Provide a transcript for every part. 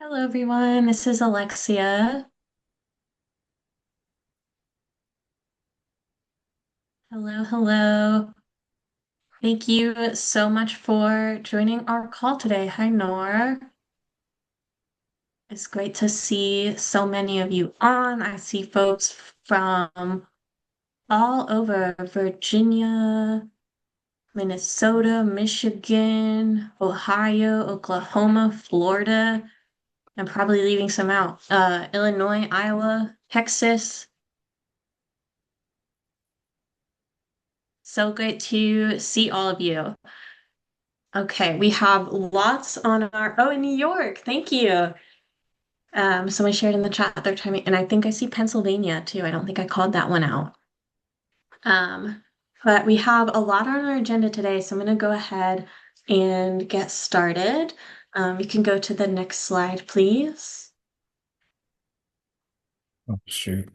Hello, everyone. This is Alexia. Hello, hello. Thank you so much for joining our call today. Hi, Nora. It's great to see so many of you on. I see folks from all over Virginia, Minnesota, Michigan, Ohio, Oklahoma, Florida. I'm probably leaving some out. Illinois, Iowa, Texas. So great to see all of you. Okay, we have lots on in New York. Thank you. Someone shared in the chat their timing, and I think I see Pennsylvania too. I don't think I called that one out. Um, but we have a lot on our agenda today, so I'm going to go ahead and get started. You can go to the next slide, please. Oh, shoot.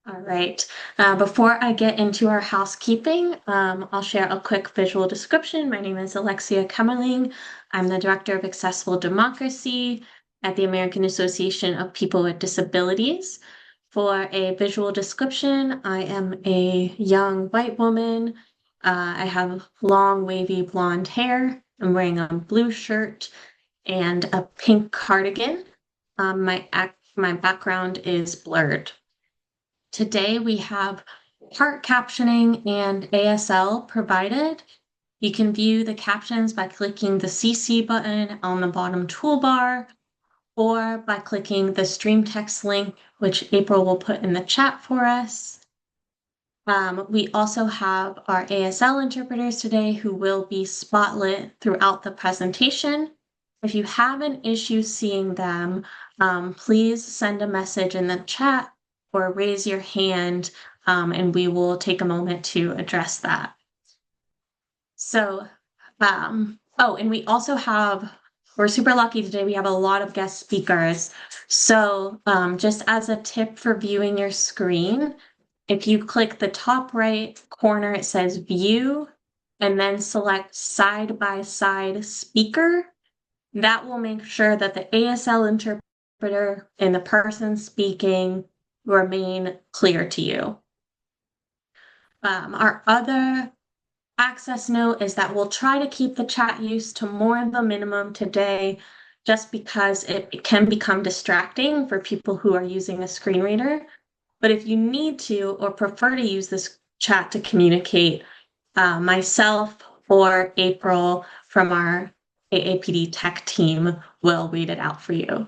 All right. Before I get into our housekeeping, I'll share a quick visual description. My name is Alexia Kemmerling. I'm the Director of Accessible Democracy at the American Association of People with Disabilities. For a visual description, I am a young white woman. I have long, wavy blonde hair. I'm wearing a blue shirt and a pink cardigan. My background is blurred. Today we have part captioning and ASL provided. You can view the captions by clicking the CC button on the bottom toolbar or by clicking the stream text link, which April will put in the chat for us. We also have our ASL interpreters today who will be spotlit throughout the presentation. If you have an issue seeing them, please send a message in the chat or raise your hand, and we will take a moment to address that. So, and we also we're super lucky today. We have a lot of guest speakers. So, just as a tip for viewing your screen, if you click the top right corner, it says view, and then select side by side speaker. That will make sure that the ASL interpreter and the person speaking remain clear to you. Our other access note is that we'll try to keep the chat use to more of the minimum today, just because it can become distracting for people who are using a screen reader. But if you need to or prefer to use this chat to communicate, myself or April from our AAPD tech team will read it out for you.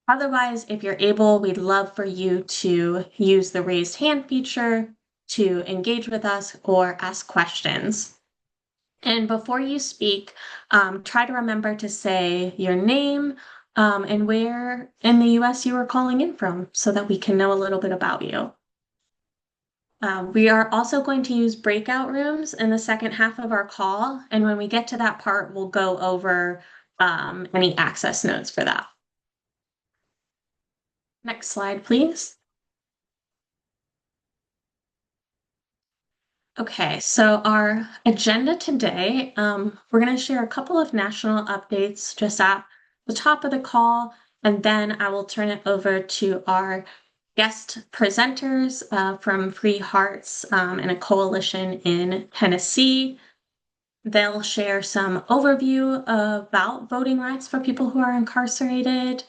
Otherwise, if you're able, we'd love for you to use the raised hand feature to engage with us or ask questions. And before you speak, try to remember to say your name and where in the US you are calling in from so that we can know a little bit about you. We are also going to use breakout rooms in the second half of our call. And when we get to that part, we'll go over any access notes for that. Next slide, please. Okay, so our agenda today, we're going to share a couple of national updates just at the top of the call, and then I will turn it over to our guest presenters from Free Hearts and a coalition in Tennessee. They'll share some overview about voting rights for people who are incarcerated.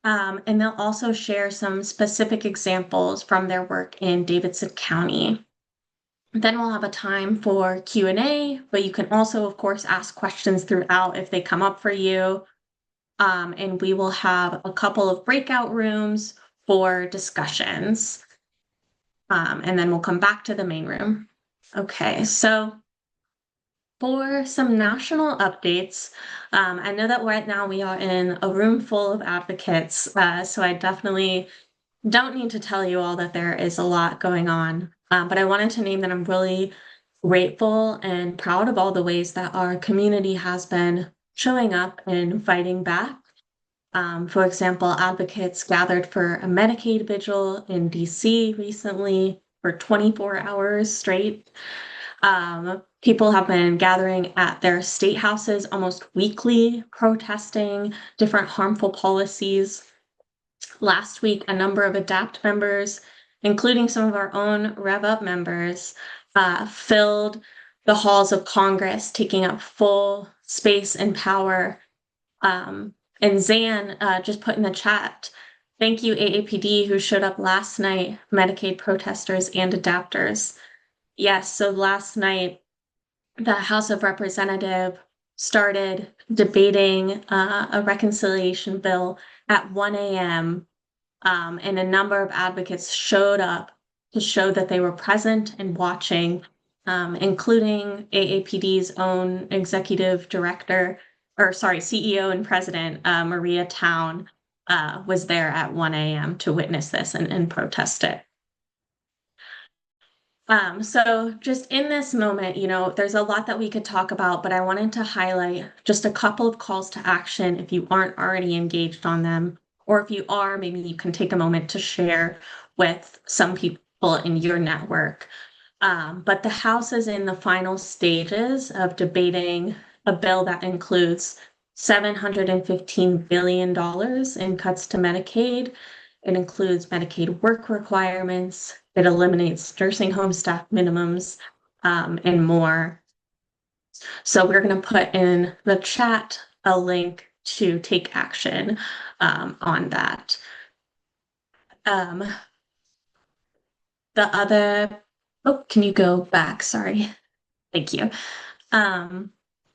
And they'll also share some specific examples from their work in Davidson County. Then we'll have a time for Q&A, but you can also, of course, ask questions throughout if they come up for you. And we will have a couple of breakout rooms for discussions. And then we'll come back to the main room. Okay, so for some national updates, I know that right now we are in a room full of advocates, so I definitely don't need to tell you all that there is a lot going on, but I wanted to name that I'm really grateful and proud of all the ways that our community has been showing up and fighting back. For example, advocates gathered for a Medicaid vigil in DC recently for 24 hours straight. People have been gathering at their state houses almost weekly, protesting different harmful policies. Last week, a number of ADAPT members, including some of our own REV UP members, filled the halls of Congress, taking up full space and power. And Zan just put in the chat, thank you, AAPD, who showed up last night, Medicaid protesters and adapters. Yes, so last night, the House of Representatives started debating a reconciliation bill at 1 a.m. And a number of advocates showed up to show that they were present and watching, including AAPD's own executive director, CEO and president, Maria Town, was there at 1 a.m. to witness this and protest it. So just in this moment, there's a lot that we could talk about, but I wanted to highlight just a couple of calls to action if you aren't already engaged on them, or if you are, maybe you can take a moment to share with some people in your network. But the House is in the final stages of debating a bill that includes $715 billion in cuts to Medicaid. It includes Medicaid work requirements. It eliminates nursing home staff minimums, and more. So we're going to put in the chat a link to take action on that. Can you go back? Sorry. Thank you.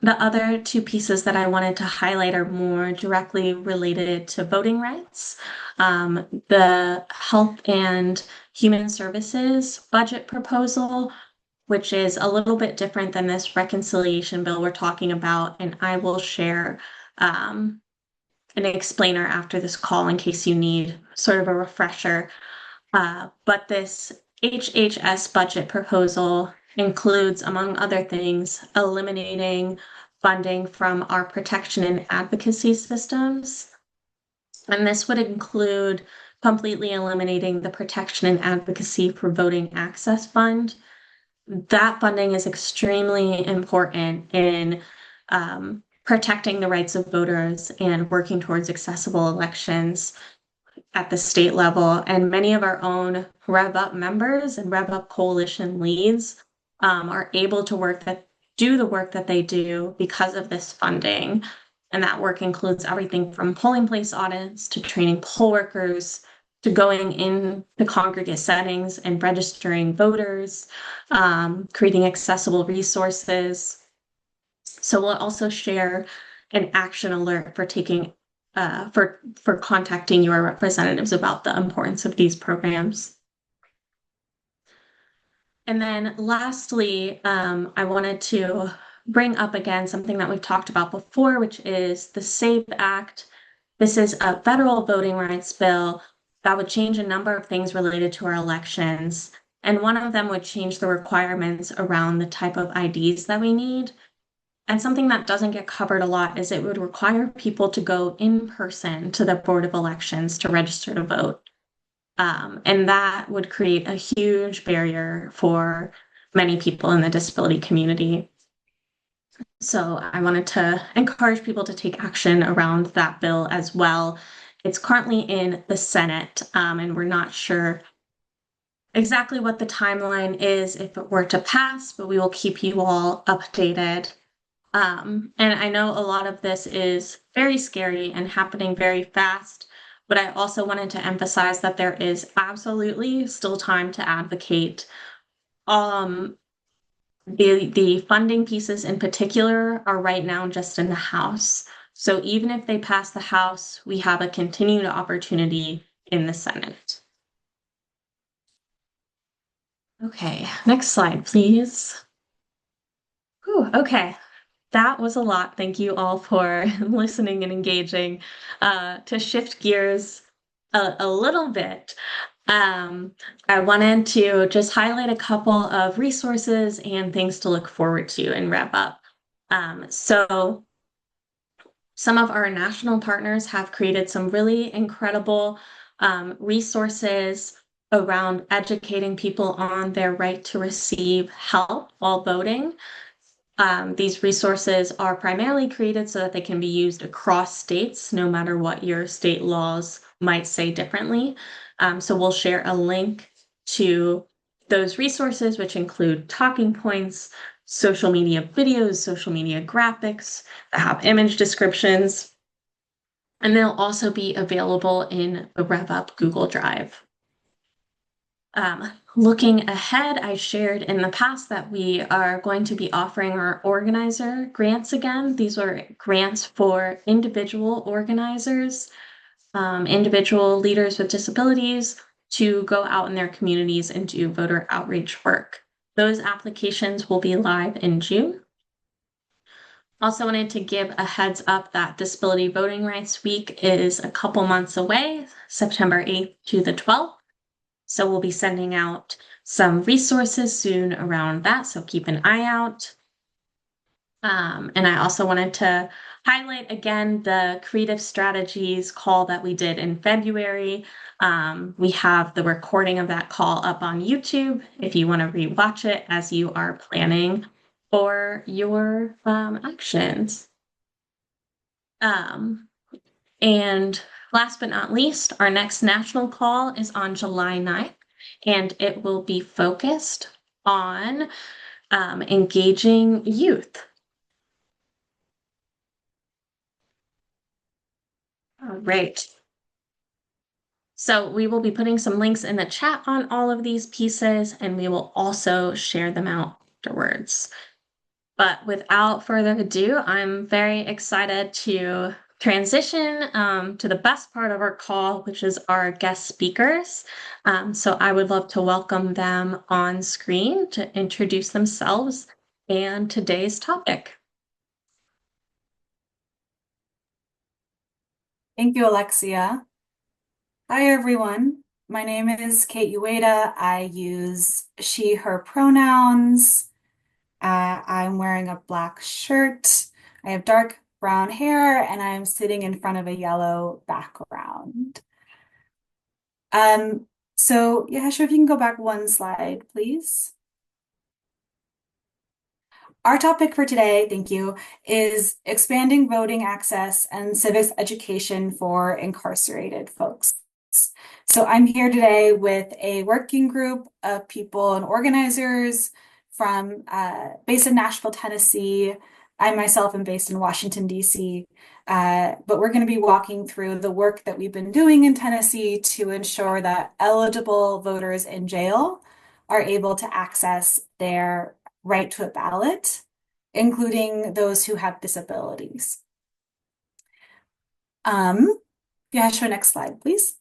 The other two pieces that I wanted to highlight are more directly related to voting rights. The Health and Human Services budget proposal, which is a little bit different than this reconciliation bill we're talking about, and I will share an explainer after this call in case you need sort of a refresher. But this HHS budget proposal includes, among other things, eliminating funding from our protection and advocacy systems. And this would include completely eliminating the Protection and Advocacy for Voting Access Fund. That funding is extremely important in protecting the rights of voters and working towards accessible elections at the state level. And many of our own REV UP members and REV UP coalition leads are able to do the work that they do because of this funding. And that work includes everything from polling place audits to training poll workers to going in the congregate settings and registering voters, creating accessible resources. So we'll also share an action alert for for contacting your representatives about the importance of these programs. And then lastly, I wanted to bring up again something that we've talked about before, which is the SAVE Act. This is a federal voting rights bill that would change a number of things related to our elections. And one of them would change the requirements around the type of IDs that we need. And something that doesn't get covered a lot is it would require people to go in person to the Board of Elections to register to vote. And that would create a huge barrier for many people in the disability community. So I wanted to encourage people to take action around that bill as well. It's currently in the Senate, and we're not sure exactly what the timeline is if it were to pass, but we will keep you all updated. And I know a lot of this is very scary and happening very fast, but I also wanted to emphasize that there is absolutely still time to advocate. The funding pieces in particular are right now just in the House. So even if they pass the House, we have a continued opportunity in the Senate. Okay, next slide, please. Whew, okay. That was a lot. Thank you all for listening and engaging. To shift gears a little bit, I wanted to just highlight a couple of resources and things to look forward to in REV UP. So some of our national partners have created some really incredible resources around educating people on their right to receive help while voting. These resources are primarily created so that they can be used across states, no matter what your state laws might say differently. So we'll share a link to those resources, which include talking points, social media videos, social media graphics that have image descriptions, and they'll also be available in the REV UP Google Drive. Looking ahead, I shared in the past that we are going to be offering our organizer grants again. These are grants for individual organizers, individual leaders with disabilities to go out in their communities and do voter outreach work. Those applications will be live in June. Also wanted to give a heads up that Disability Voting Rights Week is a couple months away, September 8th to the 12th. So we'll be sending out some resources soon around that, so keep an eye out. And I also wanted to highlight again the creative strategies call that we did in February. We have the recording of that call up on YouTube if you want to rewatch it as you are planning for your actions. And last but not least, our next national call is on July 9th, and it will be focused on engaging youth. All right. So we will be putting some links in the chat on all of these pieces, and we will also share them out afterwards. But without further ado, I'm very excited to transition to the best part of our call, which is our guest speakers. So I would love to welcome them on screen to introduce themselves and today's topic. Thank you, Alexia. Hi, everyone. My name is Kate Ueda. I use she, her pronouns. I'm wearing a black shirt. I have dark brown hair, and I'm sitting in front of a yellow background. So yeah, sure, if you can go back one slide, please. Our topic for today, thank you, is expanding voting access and civics education for incarcerated folks. So I'm here today with a working group of people and organizers from based in Nashville, Tennessee. I myself am based in Washington, D.C., but we're going to be walking through the work that we've been doing in Tennessee to ensure that eligible voters in jail are able to access their right to a ballot, including those who have disabilities. Yeah, show next slide, please.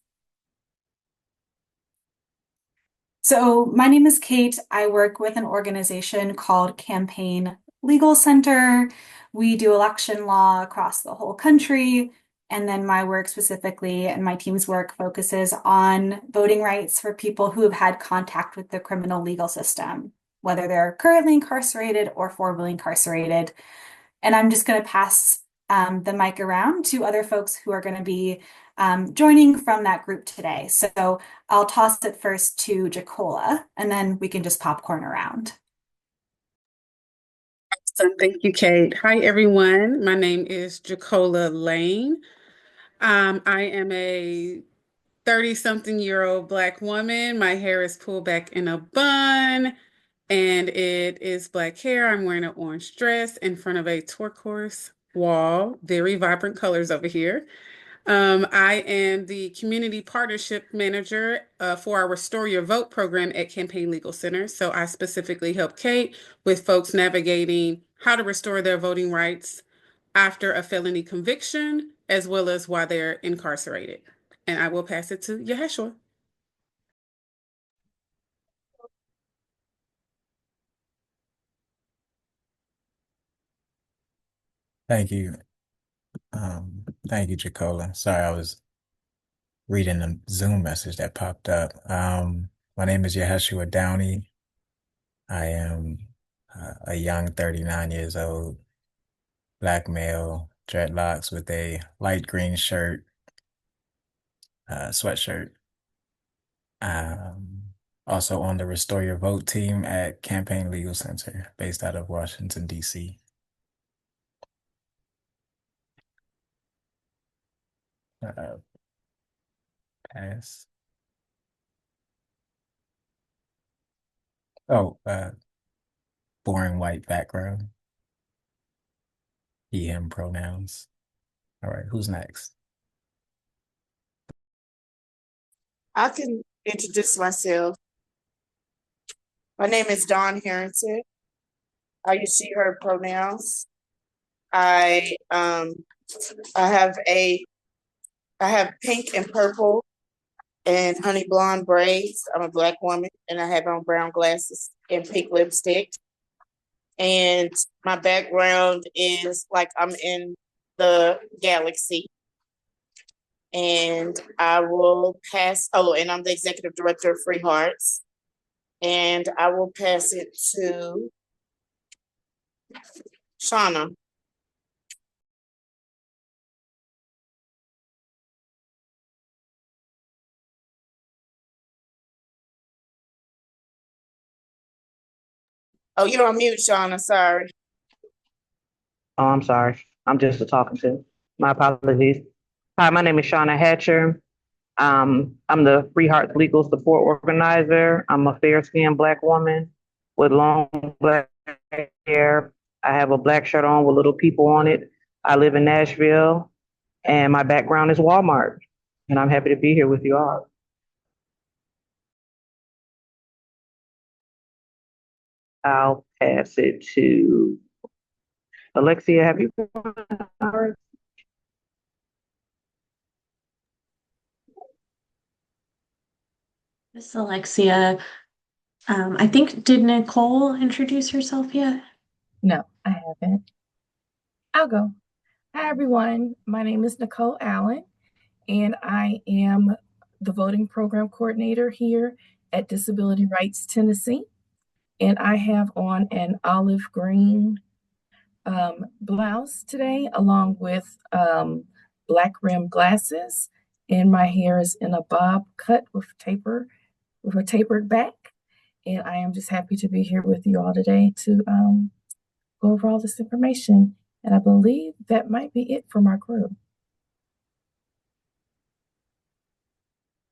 So my name is Kate. I work with an organization called Campaign Legal Center. We do election law across the whole country. And then my work specifically and my team's work focuses on voting rights for people who have had contact with the criminal legal system, whether they're currently incarcerated or formerly incarcerated. And I'm just going to pass the mic around to other folks who are going to be joining from that group today. So I'll toss it first to Jacola, and then we can just popcorn around. Awesome. Thank you, Kate. Hi, everyone. My name is Jacola Lane. I am a 30-something-year-old Black woman. My hair is pulled back in a bun, and it is Black hair. I'm wearing an orange dress in front of a turquoise wall. Very vibrant colors over here. I am the Community Partnership Manager for our Restore Your Vote program at Campaign Legal Center. So I specifically help Kate with folks navigating how to restore their voting rights after a felony conviction, as well as while they're incarcerated. And I will pass it to Yaheshua. Thank you. Thank you, Jacola. Sorry, I was reading the Zoom message that popped up. My name is Yaheshua Downey. I am a young 39 years old, Black male, dreadlocks with a light green shirt, sweatshirt. Also on the Restore Your Vote team at Campaign Legal Center, based out of Washington, D.C. Uh, pass. Oh, boring white background. He, him pronouns. All right, who's next? I can introduce myself. My name is Dawn Harrington. I use she, her pronouns. I I have pink and purple and honey blonde braids. I'm a Black woman and I have on brown glasses and pink lipstick. And my background is like I'm in the galaxy. And I will pass, oh, and I'm the executive director of Free Hearts. And I will pass it to Shauna. Oh, you're on mute, Shauna. Sorry. Oh, I'm sorry. I'm just talking to. My apologies. Hi, my name is Shauna Hatcher. I'm the Free Hearts Legal Support Organizer. I'm a fair-skinned Black woman with long black hair. I have a black shirt on with little people on it. I live in Nashville, and my background is Walmart. And I'm happy to be here with you all. I'll pass it to Alexia. Have you heard? Miss Alexia, I think, did Nicole introduce herself yet? No, I haven't. I'll go. Hi, everyone. My name is Nicole Allen, and I am the voting program coordinator here at Disability Rights Tennessee. And I have on an olive green blouse today, along with black rim glasses. And my hair is in a bob cut with a tapered back. And I am just happy to be here with you all today to go over all this information. And I believe that might be it from our crew.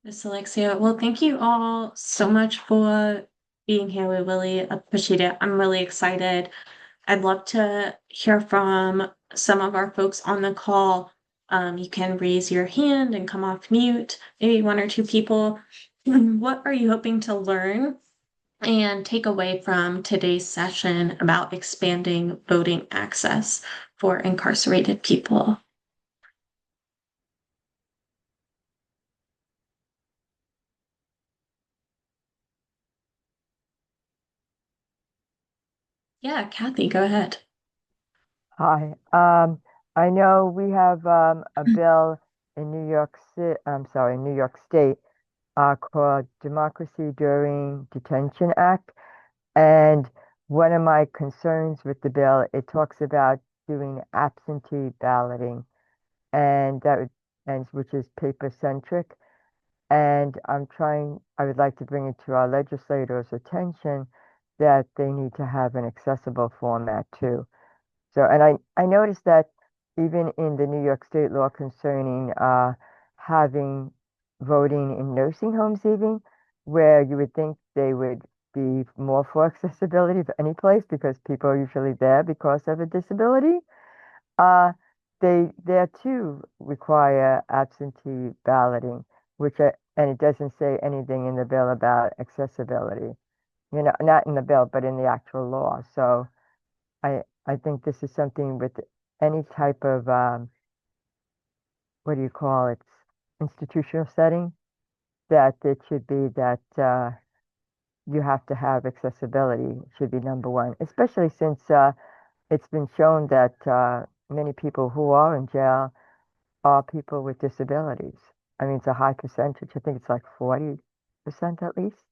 Miss Alexia, well, thank you all so much for being here. We really appreciate it. I'm really excited. I'd love to hear from some of our folks on the call. You can raise your hand and come off mute, maybe one or two people. What are you hoping to learn and take away from today's session about expanding voting access for incarcerated people? Yeah, Kathy, go ahead. Hi. I know we have a bill in New York City, New York State, called Democracy During Detention Act. And one of my concerns with the bill, it talks about doing absentee balloting, and which is paper centric. And I would like to bring it to our legislators' attention that they need to have an accessible format too. So, and I noticed that even in the New York State law concerning having voting in nursing homes, even where you would think they would be more for accessibility of any place because people are usually there because of a disability, they there too require absentee balloting, and it doesn't say anything in the bill about accessibility. You know, not in the bill, but in the actual law. So I think this is something with any type of what do you call it, institutional setting, that it should be that you have to have accessibility. It should be number one, especially since it's been shown that many people who are in jail are people with disabilities. I mean, it's a high percentage. I think it's like 40% at least.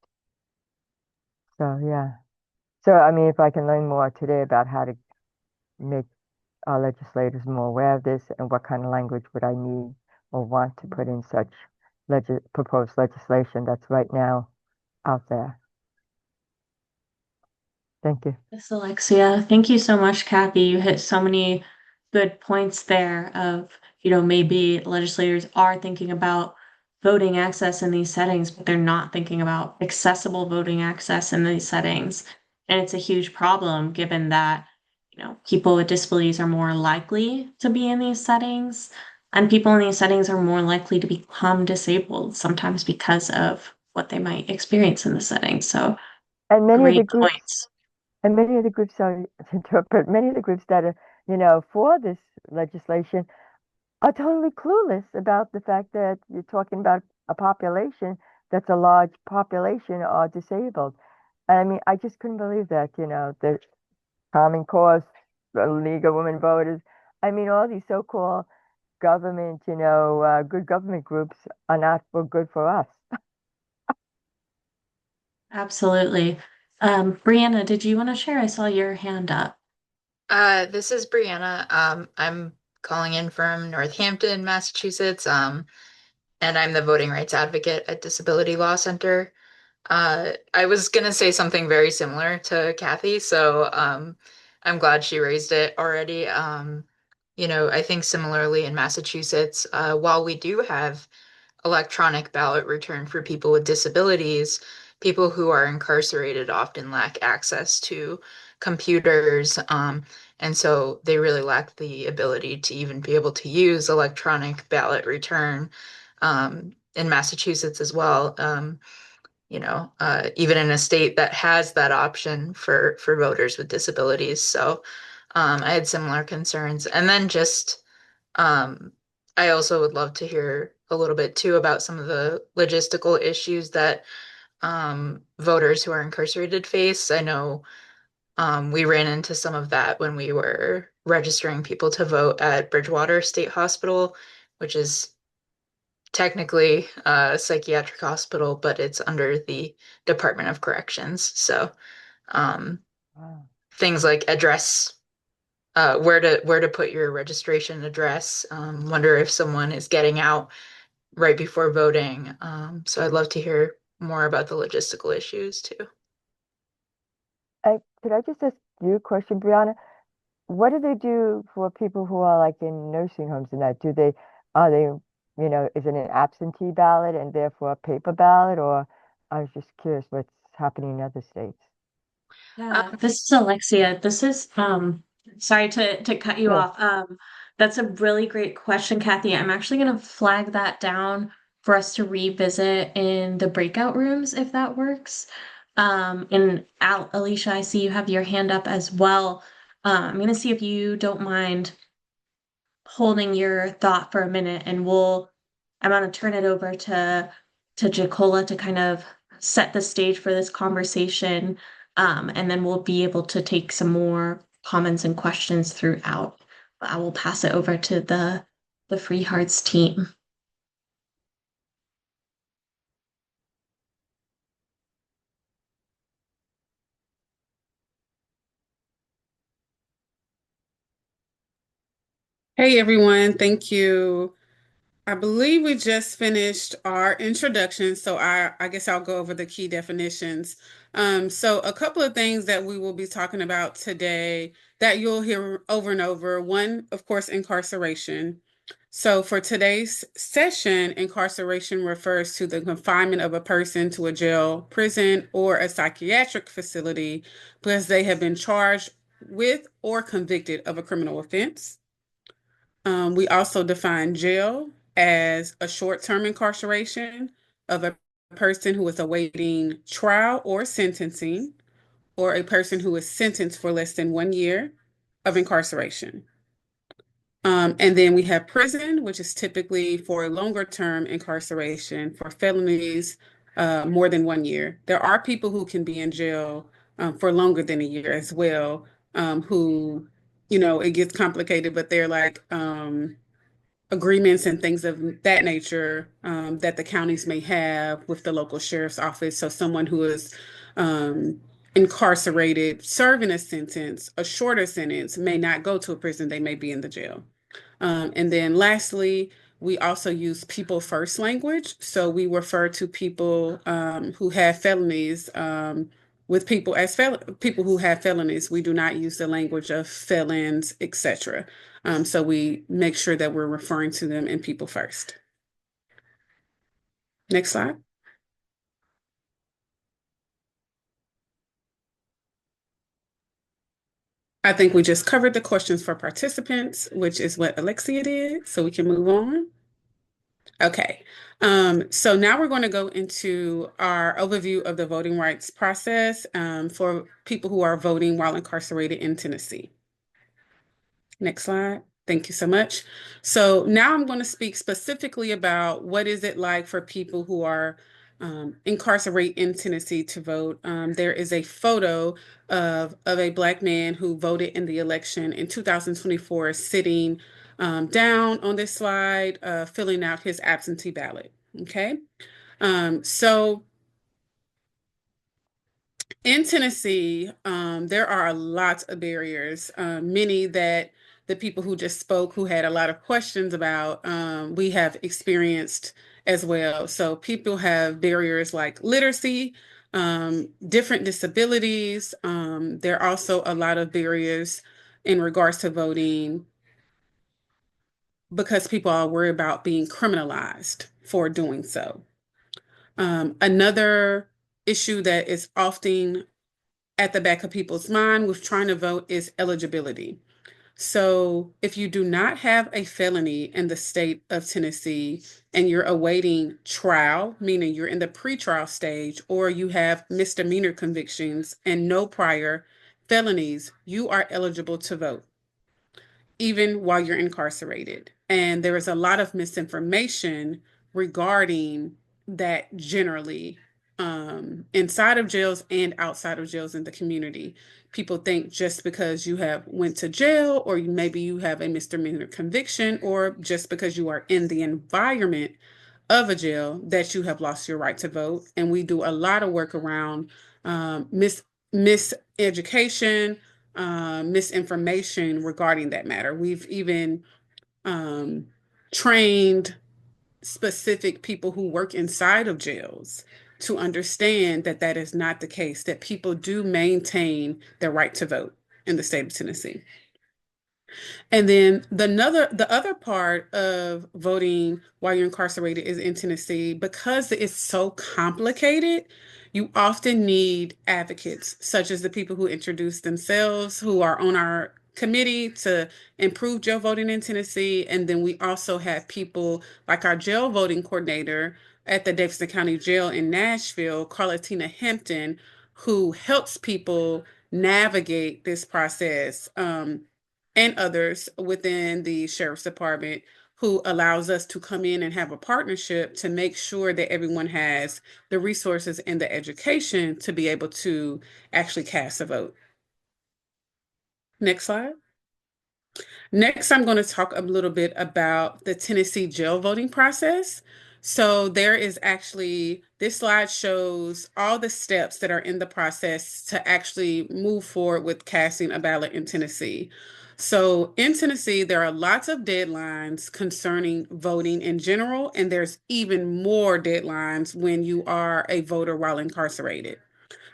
So yeah. So I mean, if I can learn more today about how to make our legislators more aware of this and what kind of language would I need or want to put in such proposed legislation that's right now out there. Thank you. Yes, Alexia. Thank you so much, Kathy. You hit so many good points there of, maybe legislators are thinking about voting access in these settings, but they're not thinking about accessible voting access in these settings. And it's a huge problem given that, people with disabilities are more likely to be in these settings, and people in these settings are more likely to become disabled, sometimes because of what they might experience in the setting. So And many of the great groups, points. and many of the groups are, to interpret, many of the groups that are, for this legislation are totally clueless about the fact that you're talking about a population that's a large population are disabled. I mean, I just couldn't believe that, the Common Cause, the League of Women Voters. I mean, all these so-called government, good government groups are not good for us. Absolutely. Brianna, did you want to share? I saw your hand up. This is Brianna. I'm calling in from Northampton, Massachusetts. And I'm the voting rights advocate at Disability Law Center. I was gonna say something very similar to Kathy, so I'm glad she raised it already. I think similarly in Massachusetts, while we do have electronic ballot return for people with disabilities, people who are incarcerated often lack access to computers, and so they really lack the ability to even be able to use electronic ballot return. In Massachusetts as well, even in a state that has that option for voters with disabilities. So I had similar concerns. And then just I also would love to hear a little bit too about some of the logistical issues that voters who are incarcerated face. I know we ran into some of that when we were registering people to vote at Bridgewater State Hospital, which is technically a psychiatric hospital, but it's under the Department of Corrections. So Wow. things like address, where to put your registration address. Wonder if someone is getting out right before voting. So I'd love to hear more about the logistical issues too. Could I just ask you a question, Brianna? What do they do for people who are like in nursing homes and that? Are they, is it an absentee ballot and therefore a paper ballot? Or I was just curious what's happening in other states. Yeah, this is Alexia. This is sorry to cut you Sure. off. That's a really great question, Kathy. I'm actually gonna flag that down for us to revisit in the breakout rooms if that works. And Alicia, I see you have your hand up as well. I'm gonna see if you don't mind holding your thought for a minute, and I'm gonna turn it over to Jacola to kind of set the stage for this conversation, and then we'll be able to take some more comments and questions throughout. I will pass it over to the Free Hearts team. Hey everyone, thank you. I believe we just finished our introduction, so I guess I'll go over the key definitions. So a couple of things that we will be talking about today that you'll hear over and over. One, of course, incarceration. So for today's session, incarceration refers to the confinement of a person to a jail, prison, or a psychiatric facility because they have been charged with or convicted of a criminal offense. We also define jail as a short-term incarceration of a person who is awaiting trial or sentencing, or a person who is sentenced for less than 1 year of incarceration. And then we have prison, which is typically for a longer term incarceration for felonies, more than 1 year. There are people who can be in jail for longer than a year as well, who, it gets complicated, but they're like agreements and things of that nature that the counties may have with the local sheriff's office. So someone who is incarcerated, serving a sentence, a shorter sentence, may not go to a prison, they may be in the jail. And then lastly, we also use people first language. So we refer to people who have felonies with people people who have felonies. We do not use the language of felons, etc. So we make sure that we're referring to them in people first. Next slide. I think we just covered the questions for participants, which is what Alexia did, so we can move on. Okay, so now we're going to go into our overview of the voting rights process for people who are voting while incarcerated in Tennessee. Next slide. Thank you so much. So now I'm going to speak specifically about what is it like for people who are incarcerated in Tennessee to vote. There is a photo of a Black man who voted in the election in 2024 sitting down on this slide, filling out his absentee ballot. Okay. So in Tennessee, there are lots of barriers, many that the people who just spoke, who had a lot of questions about, we have experienced as well. So people have barriers like literacy, different disabilities. There are also a lot of barriers in regards to voting because people are worried about being criminalized for doing so. Another issue that is often at the back of people's mind with trying to vote is eligibility. So if you do not have a felony in the state of Tennessee and you're awaiting trial, meaning you're in the pretrial stage, or you have misdemeanor convictions and no prior felonies, you are eligible to vote, even while you're incarcerated. And there is a lot of misinformation regarding that generally inside of jails and outside of jails in the community. People think just because you have went to jail or maybe you have a misdemeanor conviction or just because you are in the environment of a jail that you have lost your right to vote. And we do a lot of work around miseducation, misinformation regarding that matter. We've even trained specific people who work inside of jails to understand that that is not the case, that people do maintain their right to vote in the state of Tennessee. And then the other part of voting while you're incarcerated is in Tennessee, because it's so complicated, you often need advocates, such as the people who introduce themselves, who are on our committee to improve jail voting in Tennessee. And then we also have people like our jail voting coordinator at the Davidson County Jail in Nashville, Carlatina Hampton, who helps people navigate this process. And others within the sheriff's department, who allows us to come in and have a partnership to make sure that everyone has the resources and the education to be able to actually cast a vote. Next slide. Next, I'm going to talk a little bit about the Tennessee jail voting process. So there is actually, this slide shows all the steps that are in the process to actually move forward with casting a ballot in Tennessee. So in Tennessee, there are lots of deadlines concerning voting in general, and there's even more deadlines when you are a voter while incarcerated.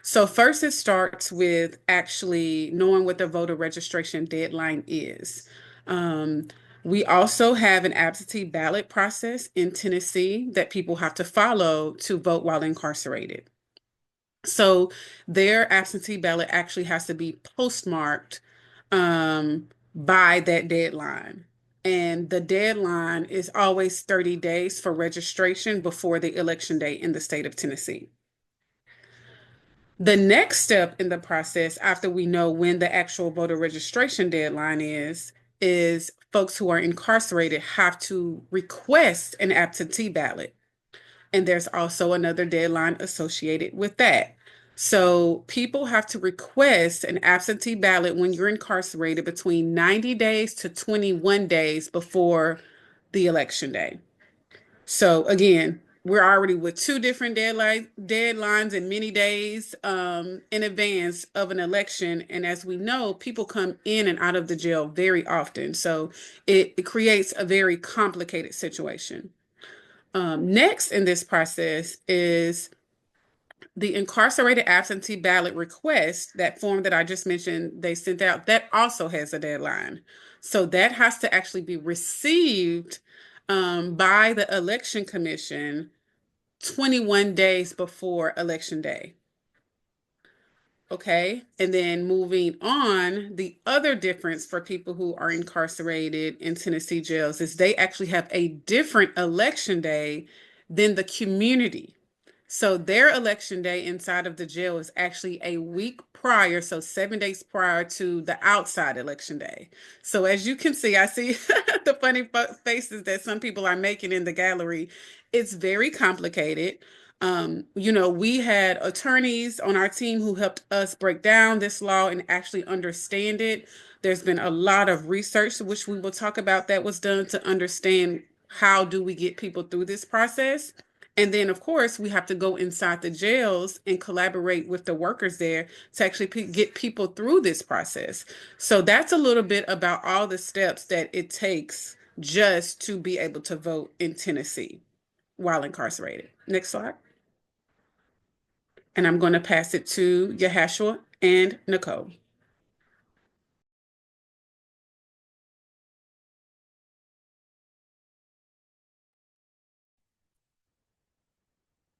So first, it starts with actually knowing what the voter registration deadline is. We also have an absentee ballot process in Tennessee that people have to follow to vote while incarcerated. So their absentee ballot actually has to be postmarked by that deadline. And the deadline is always 30 days for registration before the election day in the state of Tennessee. The next step in the process, after we know when the actual voter registration deadline is folks who are incarcerated have to request an absentee ballot. And there's also another deadline associated with that. So people have to request an absentee ballot when you're incarcerated between 90 days to 21 days before the election day. So again, we're already with two different deadlines and many days in advance of an election. And as we know, people come in and out of the jail very often. So it creates a very complicated situation. Next in this process is The incarcerated absentee ballot request, that form that I just mentioned, they sent out, that also has a deadline. So that has to actually be received by the Election Commission 21 days before Election Day. Okay, and then moving on, the other difference for people who are incarcerated in Tennessee jails is they actually have a different election day than the community. So their election day inside of the jail is actually a week prior, so 7 days prior to the outside election day. So as you can see, I see the funny faces that some people are making in the gallery. It's very complicated. We had attorneys on our team who helped us break down this law and actually understand it. There's been a lot of research, which we will talk about, that was done to understand how do we get people through this process. And then, of course, we have to go inside the jails and collaborate with the workers there to actually get people through this process. So that's a little bit about all the steps that it takes just to be able to vote in Tennessee while incarcerated. Next slide. And I'm going to pass it to Yahashua and Nicole.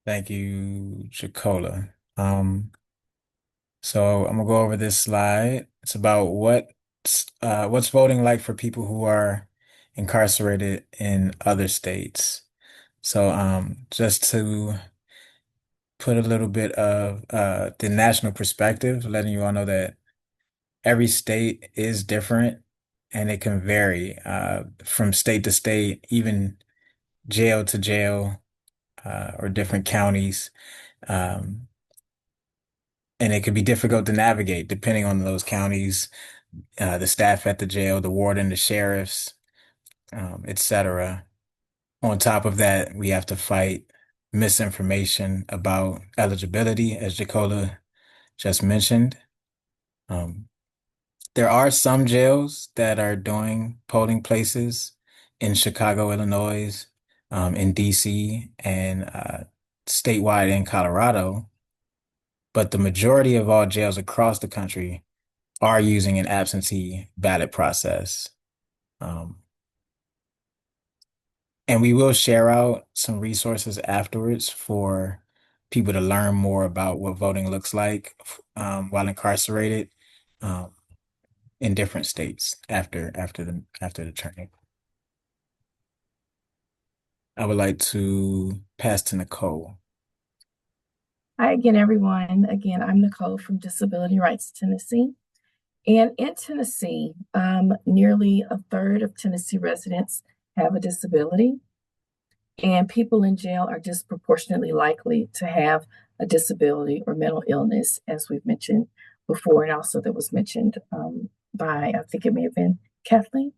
Thank you, Jacola. So I'm gonna go over this slide. It's about what's voting like for people who are incarcerated in other states. So just to put a little bit of the national perspective, letting you all know that every state is different and it can vary from state to state, even jail to jail, or different counties. Um, and it could be difficult to navigate depending on those counties, the staff at the jail, the warden, the sheriffs, etc. On top of that, we have to fight misinformation about eligibility, as Jacola just mentioned. Um, there are some jails that are doing polling places in Chicago, Illinois, in DC, and statewide in Colorado. But the majority of all jails across the country are using an absentee ballot process. And we will share out some resources afterwards for people to learn more about what voting looks like while incarcerated in different states after the training. I would like to pass to Nicole. Hi again, everyone. Again, I'm Nicole from Disability Rights Tennessee. And in Tennessee, nearly a third of Tennessee residents have a disability. And people in jail are disproportionately likely to have a disability or mental illness, as we've mentioned before, and also that was mentioned by, I think it may have been Kathleen.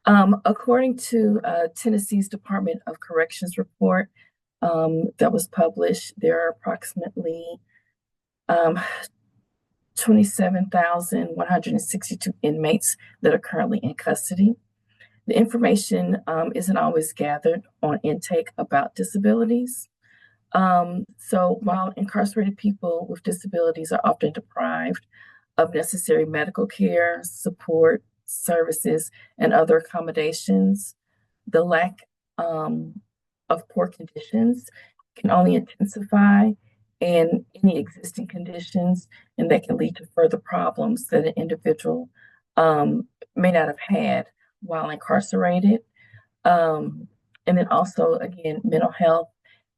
According to Tennessee's Department of Corrections report that was published, there are approximately 27,162 inmates that are currently in custody. The information isn't always gathered on intake about disabilities. So while incarcerated people with disabilities are often deprived of necessary medical care, support, services, and other accommodations, the lack of poor conditions can only intensify and any existing conditions, and that can lead to further problems that an individual may not have had while incarcerated. And then also, again, mental health.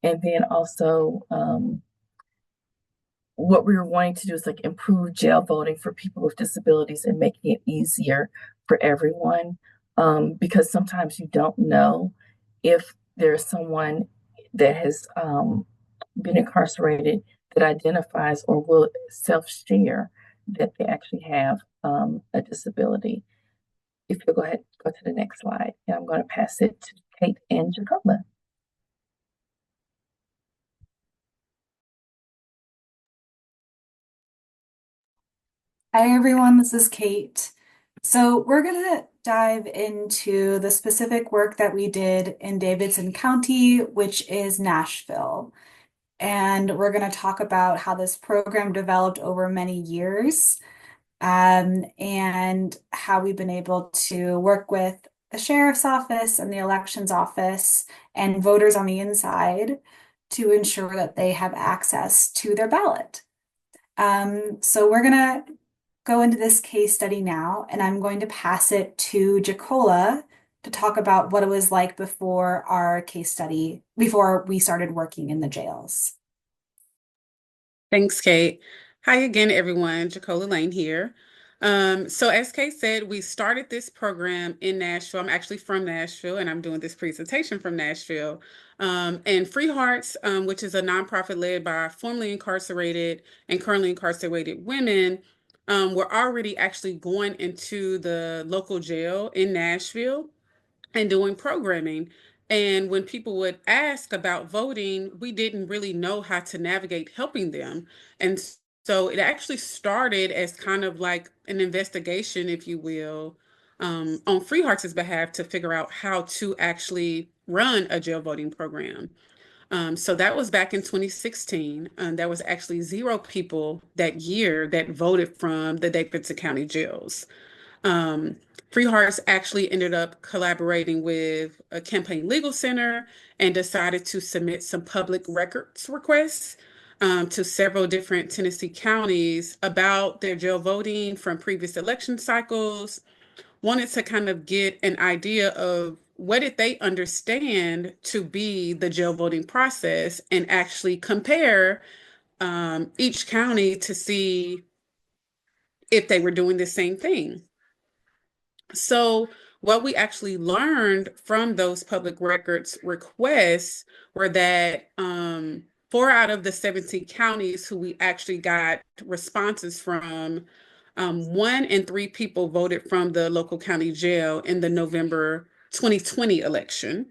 And then also, what we were wanting to do is like improve jail voting for people with disabilities and making it easier for everyone. Because sometimes you don't know if there's someone that has been incarcerated that identifies or will self-share that they actually have a disability. If you'll go ahead, go to the next slide, and I'm going to pass it to Kate and Jacoba. Hi, everyone. This is Kate. So we're going to dive into the specific work that we did in Davidson County, which is Nashville. and we're going to talk about how this program developed over many years, and how we've been able to work with the sheriff's office and the elections office and voters on the inside to ensure that they have access to their ballot. So we're going to go into this case study now, and I'm going to pass it to Jacola to talk about what it was like before our case study, before we started working in the jails. Thanks, Kate. Hi again, everyone. Jacola Lane here. So as Kate said, we started this program in Nashville. I'm actually from Nashville, and I'm doing this presentation from Nashville. And Free Hearts, which is a nonprofit led by formerly incarcerated and currently incarcerated women, were already actually going into the local jail in Nashville and doing programming. And when people would ask about voting, we didn't really know how to navigate helping them. And so it actually started as kind of like an investigation, if you will, on Free Hearts' behalf to figure out how to actually run a jail voting program. So that was back in 2016. There was actually 0 people that year that voted from the Davidson County jails. Free Hearts actually ended up collaborating with a campaign legal center and decided to submit some public records requests to several different Tennessee counties about their jail voting from previous election cycles. Wanted to kind of get an idea of what did they understand to be the jail voting process and actually compare each county to see if they were doing the same thing. So what we actually learned from those public records requests were that 4 out of the 17 counties who we actually got responses from, 1 in 3 people voted from the local county jail in the November 2020 election.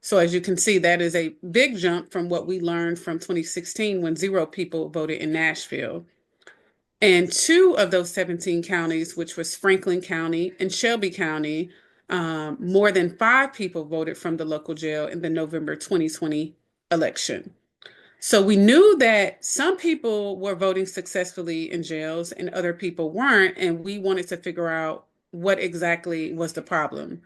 So as you can see, that is a big jump from what we learned from 2016 when 0 people voted in Nashville. And 2 of those 17 counties, which was Franklin County and Shelby County, more than 5 people voted from the local jail in the November 2020 election. So we knew that some people were voting successfully in jails and other people weren't, and we wanted to figure out what exactly was the problem.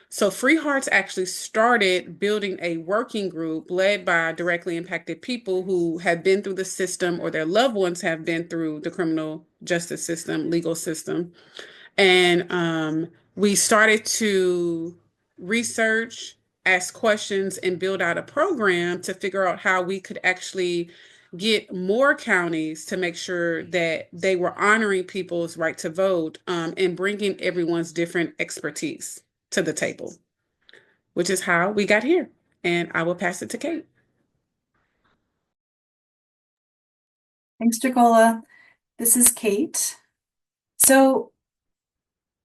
So Free Hearts actually started building a working group led by directly impacted people who have been through the system or their loved ones have been through the criminal justice system, legal system. And we started to research, ask questions, and build out a program to figure out how we could actually get more counties to make sure that they were honoring people's right to vote, and bringing everyone's different expertise to the table, which is how we got here. And I will pass it to Kate. Thanks, Jacola. This is Kate. So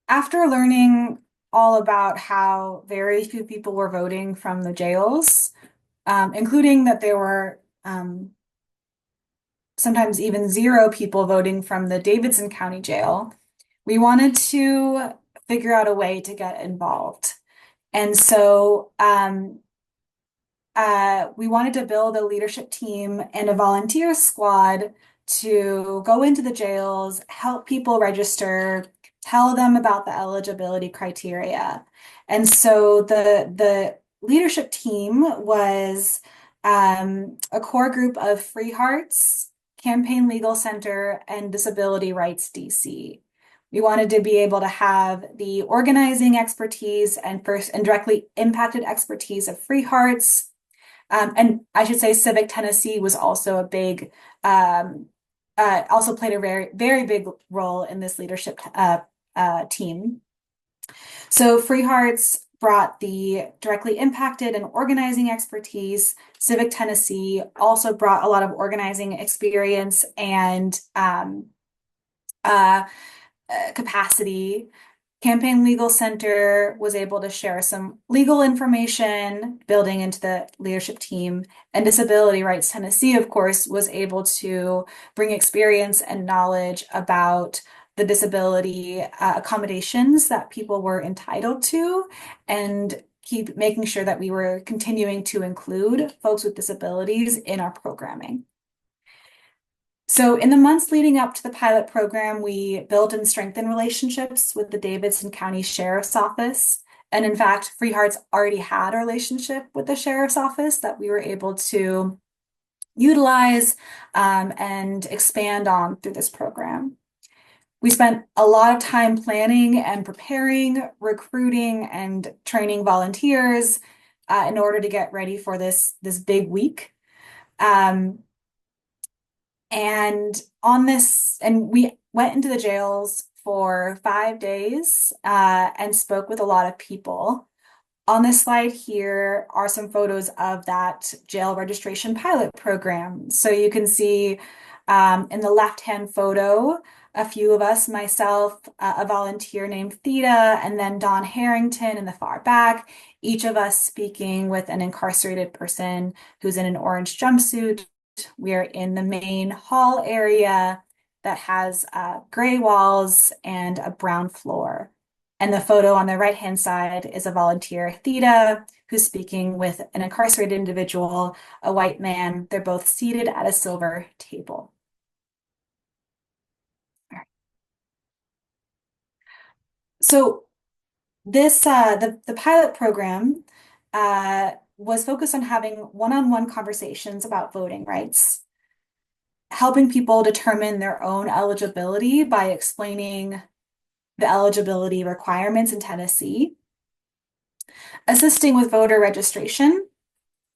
after learning all about how very few people were voting from the jails, including that there were sometimes even 0 people voting from the Davidson County jail, we wanted to figure out a way to get involved. And so we wanted to build a leadership team and a volunteer squad to go into the jails, help people register, tell them about the eligibility criteria. And so the leadership team was a core group of Free Hearts, Campaign Legal Center, and Disability Rights DC. We wanted to be able to have the organizing expertise and directly impacted expertise of Free Hearts. And I should say Civic Tennessee was also a big, also played a very, very big role in this leadership team. So Free Hearts brought the directly impacted and organizing expertise. Civic Tennessee also brought a lot of organizing experience and capacity. Campaign Legal Center was able to share some legal information, building into the leadership team. And Disability Rights Tennessee, of course, was able to bring experience and knowledge about the disability accommodations that people were entitled to and keep making sure that we were continuing to include folks with disabilities in our programming. So in the months leading up to the pilot program, we built and strengthened relationships with the Davidson County Sheriff's Office. And in fact, Free Hearts already had a relationship with the Sheriff's Office that we were able to utilize and expand on through this program. We spent a lot of time planning and preparing, recruiting and training volunteers in order to get ready for this big week. And we went into the jails for 5 days and spoke with a lot of people. On this slide here are some photos of that jail registration pilot program. So you can see in the left-hand photo, a few of us, myself, a volunteer named Theta, and then Don Harrington in the far back, each of us speaking with an incarcerated person who's in an orange jumpsuit. We are in the main hall area that has gray walls and a brown floor. And the photo on the right-hand side is a volunteer, Theta, who's speaking with an incarcerated individual, a white man. They're both seated at a silver table. All right. So this the pilot program was focused on having one-on-one conversations about voting rights, helping people determine their own eligibility by explaining the eligibility requirements in Tennessee, assisting with voter registration,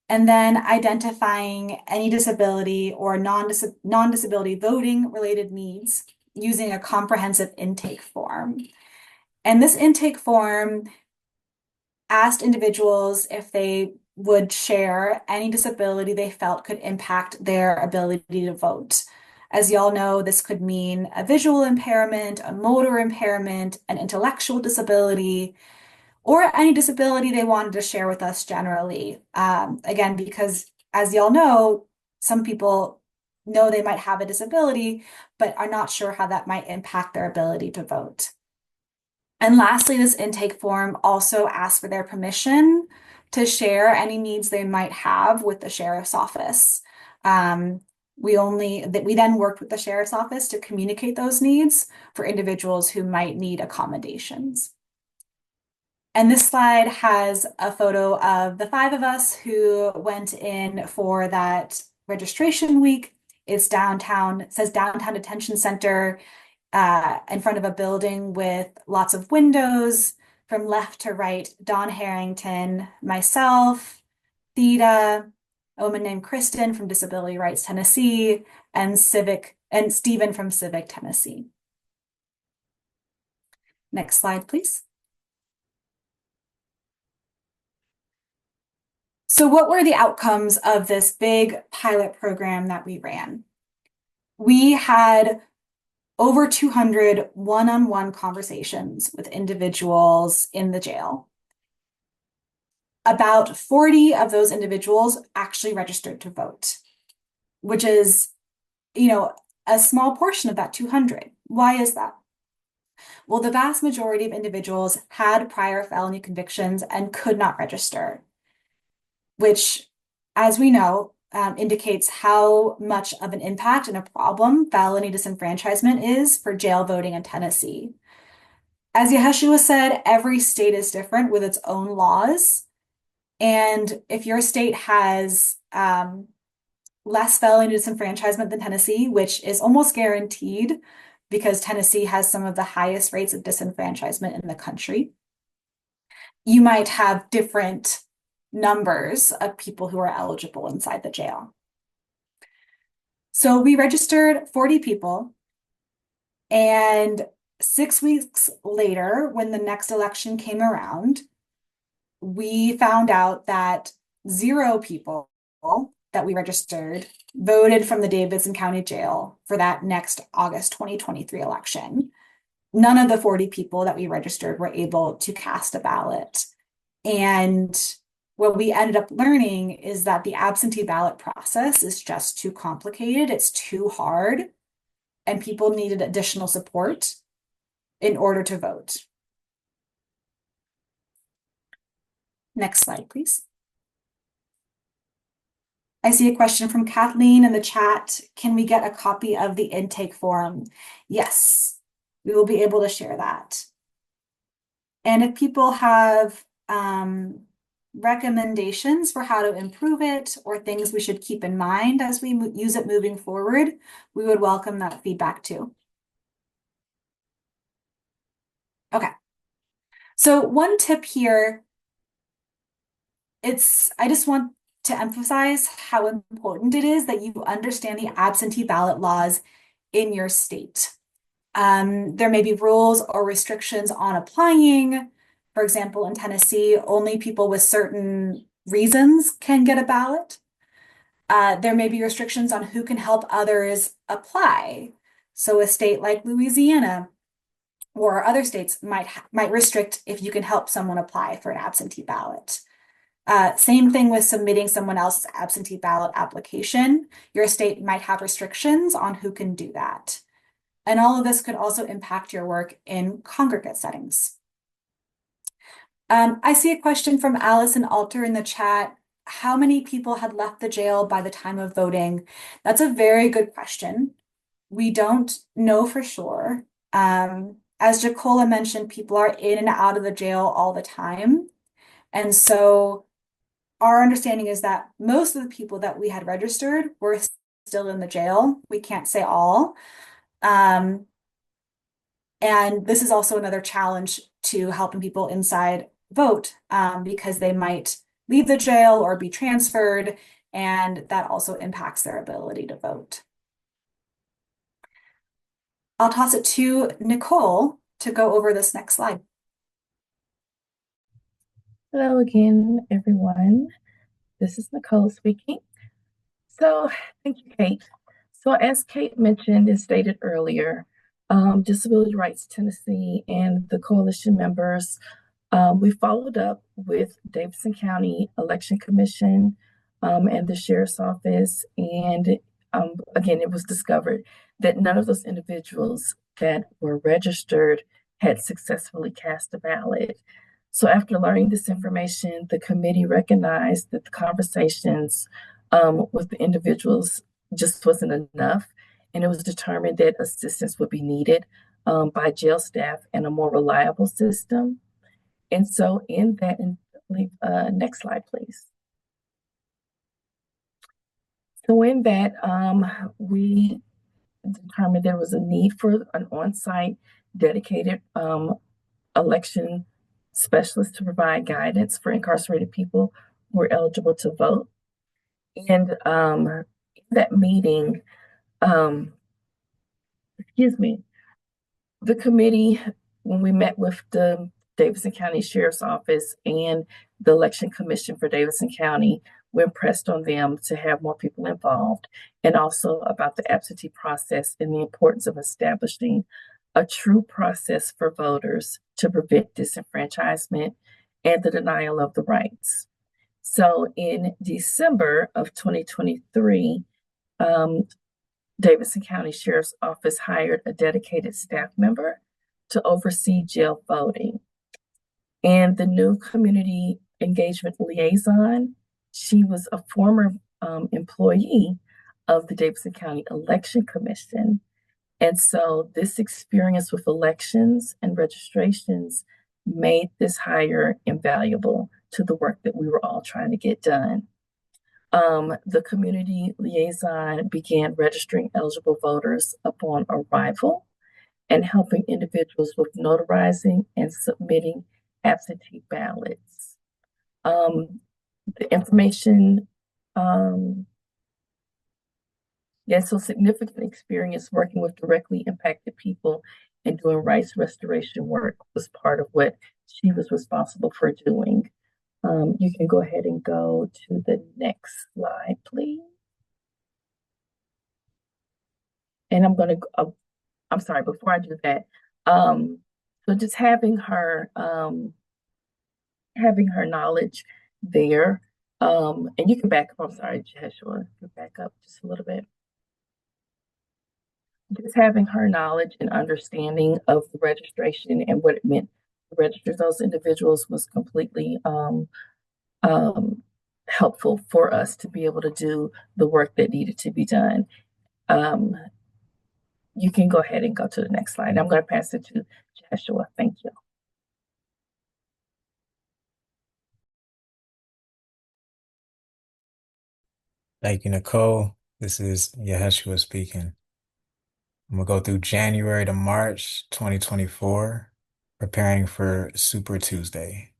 and then identifying any disability or non-disability voting related needs using a comprehensive intake form. And this intake form asked individuals if they would share any disability they felt could impact their ability to vote. As y'all know, this could mean a visual impairment, a motor impairment, an intellectual disability, or any disability they wanted to share with us generally. Again, because as y'all know, some people know they might have a disability, but are not sure how that might impact their ability to vote. And lastly, this intake form also asks for their permission to share any needs they might have with the sheriff's office. We then worked with the sheriff's office to communicate those needs for individuals who might need accommodations. And this slide has a photo of the 5 of us who went in for that registration week. It's downtown, it says Downtown Detention Center in front of a building with lots of windows. From left to right, Don Harrington, myself, Theta, a woman named Kristen from Disability Rights Tennessee, and Stephen from Civic Tennessee. Next slide, please. So what were the outcomes of this big pilot program that we ran? We had over 200 one-on-one conversations with individuals in the jail. About 40 of those individuals actually registered to vote, which is, a small portion of that 200. Why is that? Well, the vast majority of individuals had prior felony convictions and could not register, which, as we know, indicates how much of an impact and a problem felony disenfranchisement is for jail voting in Tennessee. As Yeshua said, every state is different with its own laws. And if your state has less felony disenfranchisement than Tennessee, which is almost guaranteed because Tennessee has some of the highest rates of disenfranchisement in the country, you might have different numbers of people who are eligible inside the jail. So we registered 40 people, and 6 weeks later, when the next election came around, we found out that 0 people that we registered voted from the Davidson County Jail for that next August 2023 election. None of the 40 people that we registered were able to cast a ballot. And what we ended up learning is that the absentee ballot process is just too complicated. It's too hard, and people needed additional support. in order to vote. Next slide, please. I see a question from Kathleen in the chat. Can we get a copy of the intake form? Yes, we will be able to share that. And if people have recommendations for how to improve it or things we should keep in mind as we use it moving forward, we would welcome that feedback too. Okay. So one tip here, I just want to emphasize how important it is that you understand the absentee ballot laws in your state. There may be rules or restrictions on applying. For example, in Tennessee, only people with certain reasons can get a ballot. There may be restrictions on who can help others apply. So a state like Louisiana or other states might restrict if you can help someone apply for an absentee ballot. Same thing with submitting someone else's absentee ballot application. Your state might have restrictions on who can do that. And all of this could also impact your work in congregate settings. I see a question from Allison Alter in the chat. How many people had left the jail by the time of voting? That's a very good question. We don't know for sure. As Jacola mentioned, people are in and out of the jail all the time. And so our understanding is that most of the people that we had registered were still in the jail. We can't say all. And this is also another challenge to helping people inside vote because they might leave the jail or be transferred, and that also impacts their ability to vote. I'll toss it to Nicole to go over this next slide. Hello again, everyone. This is Nicole speaking. So thank you, Kate. So as Kate mentioned and stated earlier, Disability Rights Tennessee and the coalition members, we followed up with Davidson County Election Commission and the Sheriff's Office. And again, it was discovered that none of those individuals that were registered had successfully cast a ballot. So after learning this information, the committee recognized that the conversations with the individuals just wasn't enough. And it was determined that assistance would be needed by jail staff and a more reliable system. And so in that, next slide, please. So in that, we determined there was a need for an on-site dedicated election specialist to provide guidance for incarcerated people who are eligible to vote. And in that meeting, the committee, when we met with the Davidson County Sheriff's Office and the Election Commission for Davidson County, we impressed on them to have more people involved, and also about the absentee process and the importance of establishing a true process for voters to prevent disenfranchisement and the denial of the rights. So in December of 2023, Davidson County Sheriff's Office hired a dedicated staff member to oversee jail voting. And the new community engagement liaison, she was a former employee of the Davidson County Election Commission. And so this experience with elections and registrations made this hire invaluable to the work that we were all trying to get done. The community liaison began registering eligible voters upon arrival and helping individuals with notarizing and submitting absentee ballots. The information, so significant experience working with directly impacted people and doing rights restoration work was part of what she was responsible for doing. You can go ahead and go to the next slide, please. And I'm sorry, before I do that, so just having her knowledge there, and you can back up, I'm sorry, Joshua, you can back up just a little bit. Just having her knowledge and understanding of the registration and what it meant to register those individuals was completely helpful for us to be able to do the work that needed to be done. You can go ahead and go to the next slide. I'm going to pass it to Joshua. Thank you. Thank you, Nicole. This is Yeshua speaking. I'm gonna go through January to March 2024, preparing for Super Tuesday.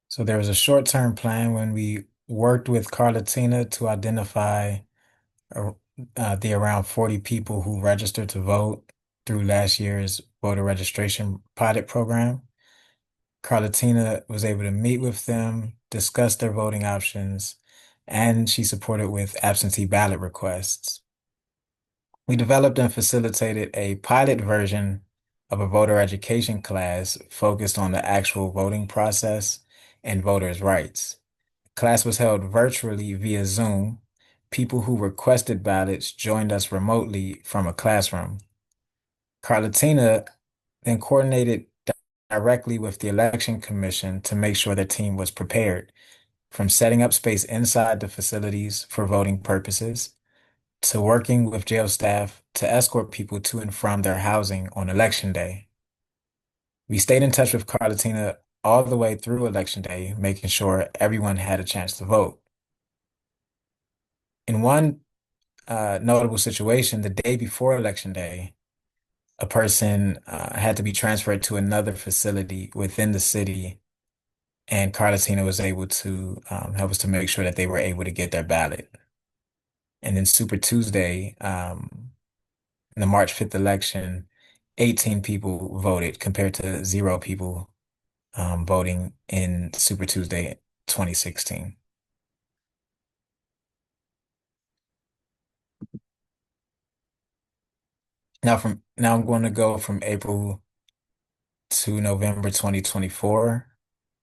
So there was a short-term plan when we worked with Carlatina to identify the around 40 people who registered to vote through last year's voter registration pilot program. Carlatina was able to meet with them, discuss their voting options, and she supported with absentee ballot requests. We developed and facilitated a pilot version of a voter education class focused on the actual voting process and voters' rights. Class was held virtually via Zoom. People who requested ballots joined us remotely from a classroom. Carlatina then coordinated directly with the Election Commission to make sure their team was prepared, from setting up space inside the facilities for voting purposes to working with jail staff to escort people to and from their housing on Election Day. We stayed in touch with Carlatina all the way through Election Day, making sure everyone had a chance to vote. In one notable situation, the day before Election Day, a person had to be transferred to another facility within the city, and Carlatina was able to help us to make sure that they were able to get their ballot. And then Super Tuesday, in the March 5th election, 18 people voted compared to 0 people voting in Super Tuesday 2016. Now I'm going to go from April to November 2024,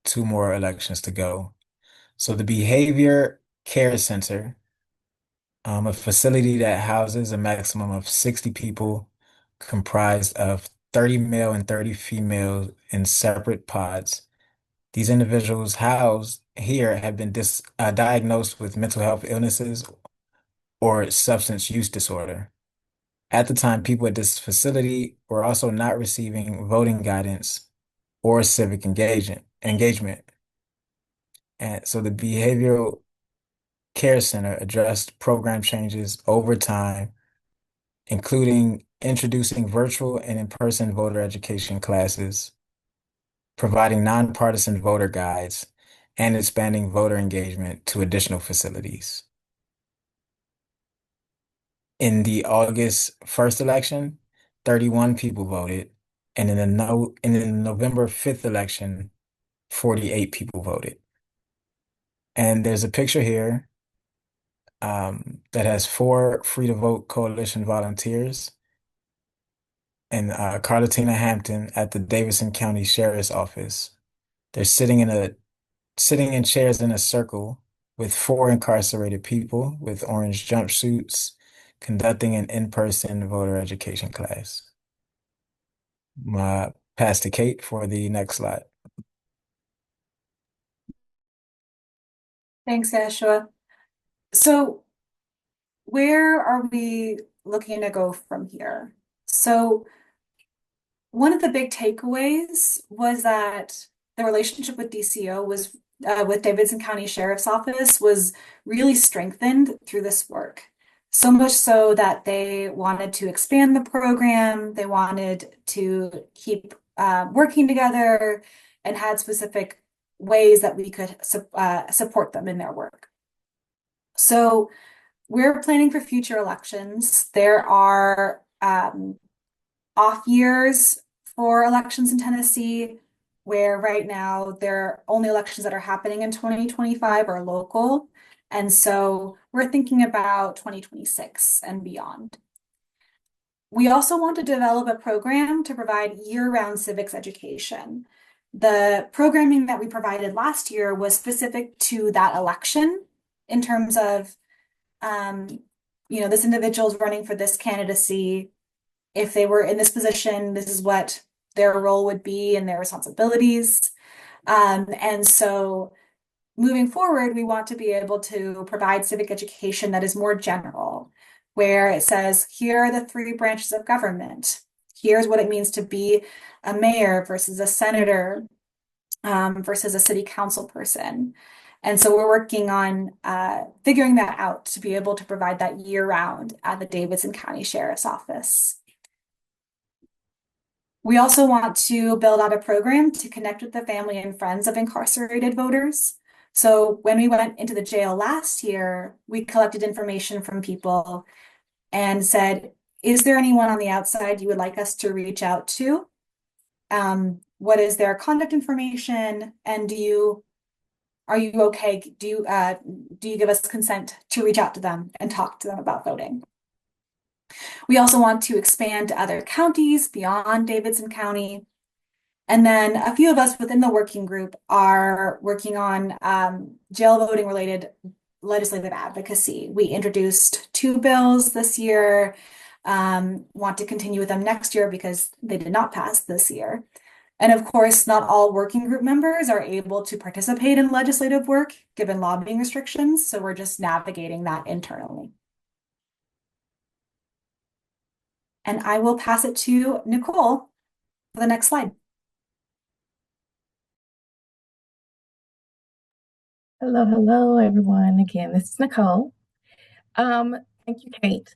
2 more elections to go. So the Behavior Care Center, a facility that houses a maximum of 60 people comprised of 30 male and 30 female in separate pods. These individuals housed here have been diagnosed with mental health illnesses or substance use disorder. At the time, people at this facility were also not receiving voting guidance or civic engagement. And so the Behavioral Care Center addressed program changes over time, including introducing virtual and in-person voter education classes, providing nonpartisan voter guides, and expanding voter engagement to additional facilities. In the August 1st election, 31 people voted, and in the November 5th election, 48 people voted. And there's a picture here that has 4 Free to Vote Coalition volunteers and Carlatina Hampton at the Davidson County Sheriff's Office. They're sitting in chairs in a circle with 4 incarcerated people with orange jumpsuits conducting an in-person voter education class. Pass to Kate for the next slide. Thanks, Yeshua. So where are we looking to go from here? So one of the big takeaways was that the relationship with DCO was with Davidson County Sheriff's Office was really strengthened through this work. So much so that they wanted to expand the program, they wanted to keep working together, and had specific ways that we could support them in their work. So we're planning for future elections. There are off years for elections in Tennessee, where right now their only elections that are happening in 2025 are local. And so we're thinking about 2026 and beyond. We also want to develop a program to provide year-round civics education. The programming that we provided last year was specific to that election in terms of, this individual is running for this candidacy. If they were in this position, this is what their role would be and their responsibilities. And so moving forward, we want to be able to provide civic education that is more general, where it says, here are the 3 branches of government. Here's what it means to be a mayor versus a senator versus a city council person. And so we're working on figuring that out to be able to provide that year-round at the Davidson County Sheriff's Office. We also want to build out a program to connect with the family and friends of incarcerated voters. So when we went into the jail last year, we collected information from people and said, is there anyone on the outside you would like us to reach out to? What is their contact information? And are you okay? Do you give us consent to reach out to them and talk to them about voting? We also want to expand to other counties beyond Davidson County. And then a few of us within the working group are working on jail voting related legislative advocacy. We introduced 2 bills this year, want to continue with them next year because they did not pass this year. And of course, not all working group members are able to participate in legislative work given lobbying restrictions. So we're just navigating that internally. And I will pass it to Nicole for the next slide. Hello, everyone. Again, this is Nicole. Thank you, Kate.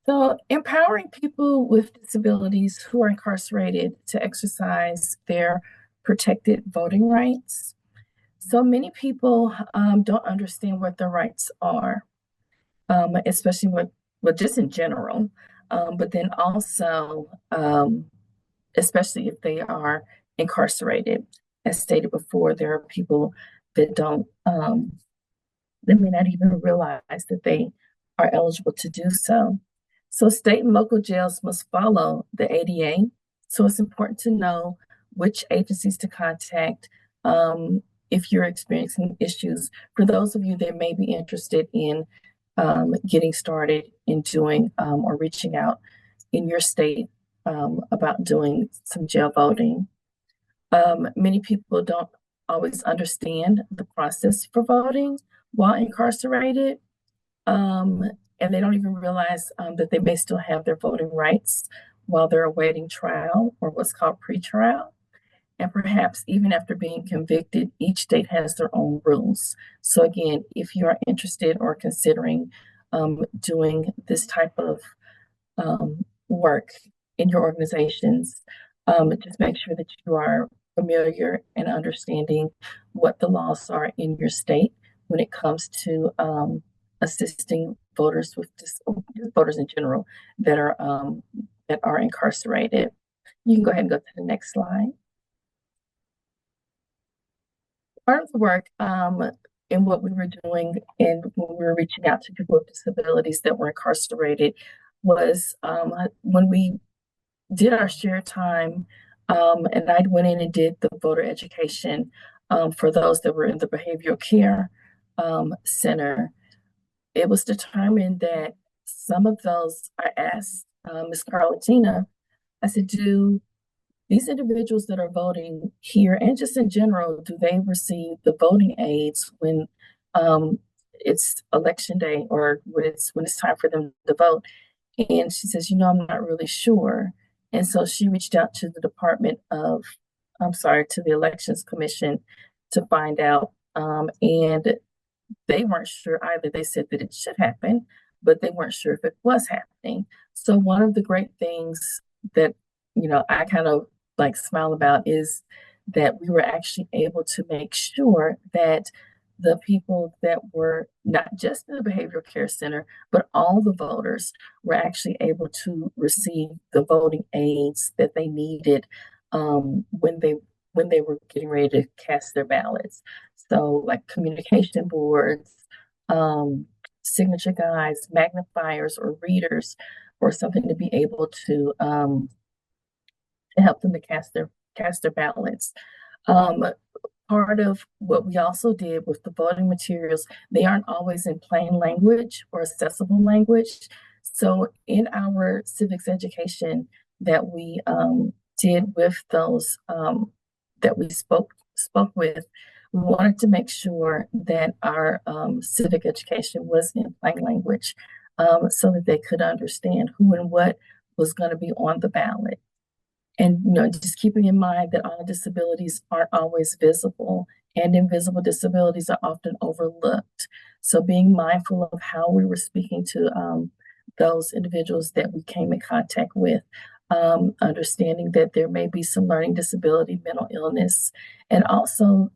So empowering people with disabilities who are incarcerated to exercise their protected voting rights. So many people don't understand what their rights are, especially just in general, but then also, especially if they are incarcerated. As stated before, there are people that they may not even realize that they are eligible to do so. So state and local jails must follow the ADA. So it's important to know which agencies to contact if you're experiencing issues. For those of you that may be interested in getting started in doing or reaching out in your state about doing some jail voting. Many people don't always understand the process for voting while incarcerated. And they don't even realize that they may still have their voting rights while they're awaiting trial or what's called pretrial. And perhaps even after being convicted, each state has their own rules. So again, if you are interested or considering doing this type of work in your organizations, just make sure that you are familiar and understanding what the laws are in your state when it comes to assisting voters with voters in general that are incarcerated. You can go ahead and go to the next slide. Part of the work in what we were doing and when we were reaching out to people with disabilities that were incarcerated was when we did our share time, and I went in and did the voter education for those that were in the behavioral care center. It was determined that some of those, I asked Ms. Carlatina, I said, do these individuals that are voting here and just in general, do they receive the voting aids when it's election day or when it's time for them to vote? And she says, I'm not really sure. And so she reached out to the to the Elections Commission to find out. And they weren't sure either. They said that it should happen, but they weren't sure if it was happening. So one of the great things that, I kind of like smile about is that we were actually able to make sure that the people that were not just in the behavioral care center, but all the voters were actually able to receive the voting aids that they needed when they were getting ready to cast their ballots. So like communication boards, signature guides, magnifiers or readers, or something to be able to help them to cast their ballots. Part of what we also did with the voting materials, they aren't always in plain language or accessible language. So in our civics education that we did with those that we spoke with, We wanted to make sure that our civic education was in plain language, so that they could understand who and what was going to be on the ballot. And just keeping in mind that all disabilities aren't always visible, and invisible disabilities are often overlooked. So being mindful of how we were speaking to those individuals that we came in contact with, understanding that there may be some learning disability, mental illness, and also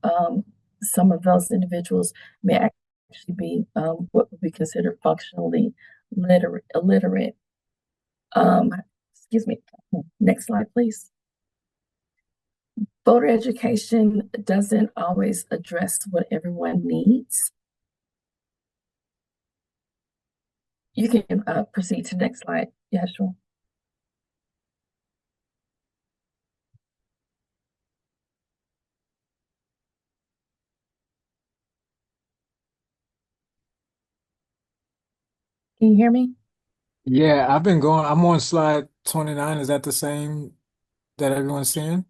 some of those individuals may actually be what would be considered functionally illiterate. Excuse me. Next slide, please. Voter education doesn't always address what everyone needs. You can proceed to the next slide. Yeah, sure. Can you hear me? Yeah, I'm on slide 29. Is that the same that everyone's seeing?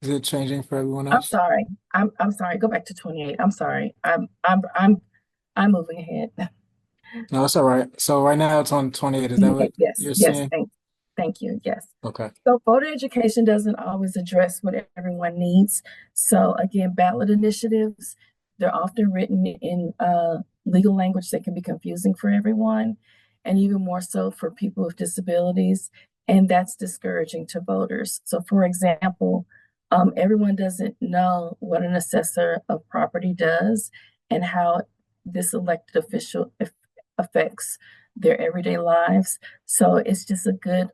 Is it changing for everyone I'm else? sorry. I'm sorry. Go back to 28. I'm sorry. I'm moving ahead. No, it's all right. So right now it's on 28. Is that what Yes, you're yes, seeing? thank you. Yes. Okay. So voter education doesn't always address what everyone needs. So again, ballot initiatives, they're often written in legal language that can be confusing for everyone, and even more so for people with disabilities. And that's discouraging to voters. So for example, everyone doesn't know what an assessor of property does and how this elected official affects their everyday lives. So it's just a good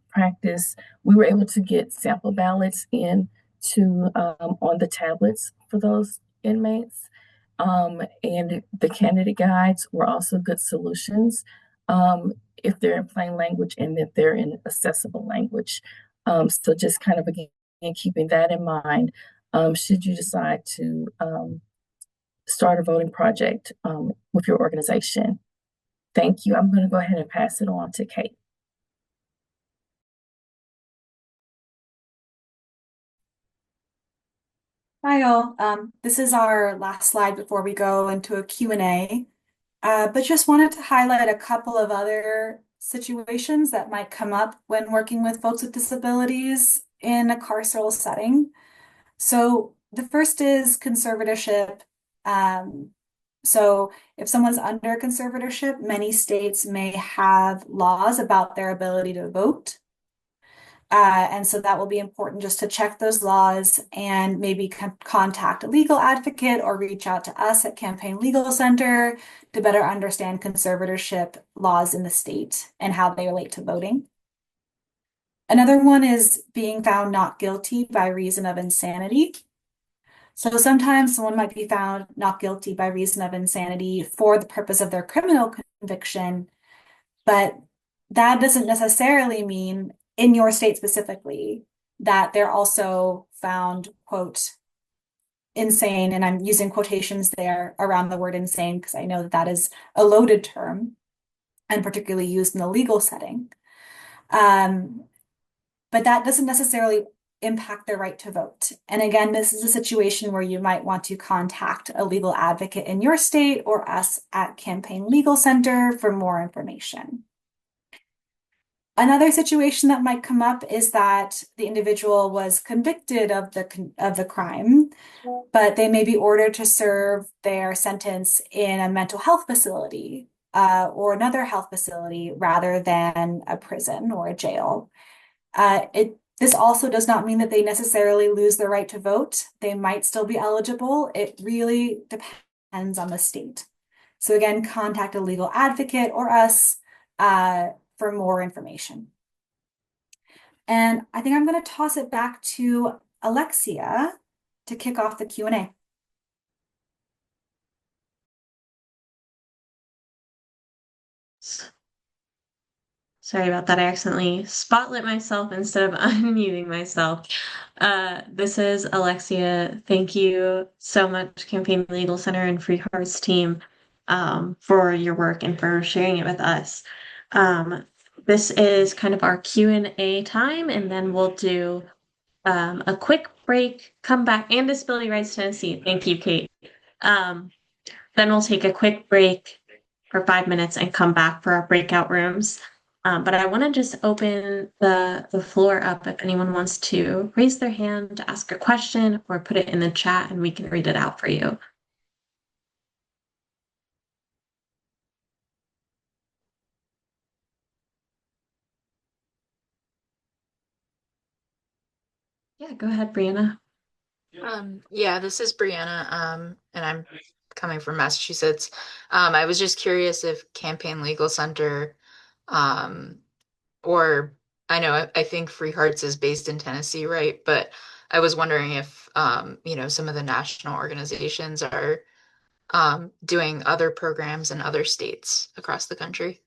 practice. We were able to get sample ballots in to on the tablets for those inmates. And the candidate guides were also good solutions if they're in plain language and if they're in accessible language. So just kind of again keeping that in mind, should you decide to start a voting project with your organization. Thank you. I'm going to go ahead and pass it on to Kate. Hi, all. This is our last slide before we go into a Q&A. But just wanted to highlight a couple of other situations that might come up when working with folks with disabilities in a carceral setting. So the first is conservatorship. So if someone's under conservatorship, many states may have laws about their ability to vote. And so that will be important just to check those laws and maybe contact a legal advocate or reach out to us at Campaign Legal Center to better understand conservatorship laws in the state and how they relate to voting. Another one is being found not guilty by reason of insanity. So sometimes someone might be found not guilty by reason of insanity for the purpose of their criminal conviction, but that doesn't necessarily mean in your state specifically that they're also found, quote, insane. And I'm using quotations there around the word insane because I know that that is a loaded term and particularly used in the legal setting. But that doesn't necessarily impact their right to vote. And again, this is a situation where you might want to contact a legal advocate in your state or us at Campaign Legal Center for more information. Another situation that might come up is that the individual was convicted of the crime, but they may be ordered to serve their sentence in a mental health facility or another health facility rather than a prison or a jail. This also does not mean that they necessarily lose their right to vote. They might still be eligible. It really depends on the state. So again, contact a legal advocate or us for more information. And I think I'm going to toss it back to Alexia to kick off the Q&A. Sorry about that. I accidentally spotlit myself instead of unmuting myself. This is Alexia. Thank you so much, Campaign Legal Center and Free Hearts team, for your work and for sharing it with us. This is kind of our Q&A time, and then we'll do a quick break, come back, and Disability Rights Tennessee. Thank you, Kate. Then we'll take a quick break for 5 minutes and come back for our breakout rooms. But I want to just open the floor up if anyone wants to raise their hand to ask a question or put it in the chat and we can read it out for you. Yeah, go ahead, Brianna. Yeah, this is Brianna, and I'm coming from Massachusetts. I was just curious if Campaign Legal Center, or I know I think Free Hearts is based in Tennessee, right? But I was wondering if some of the national organizations are doing other programs in other states across the country.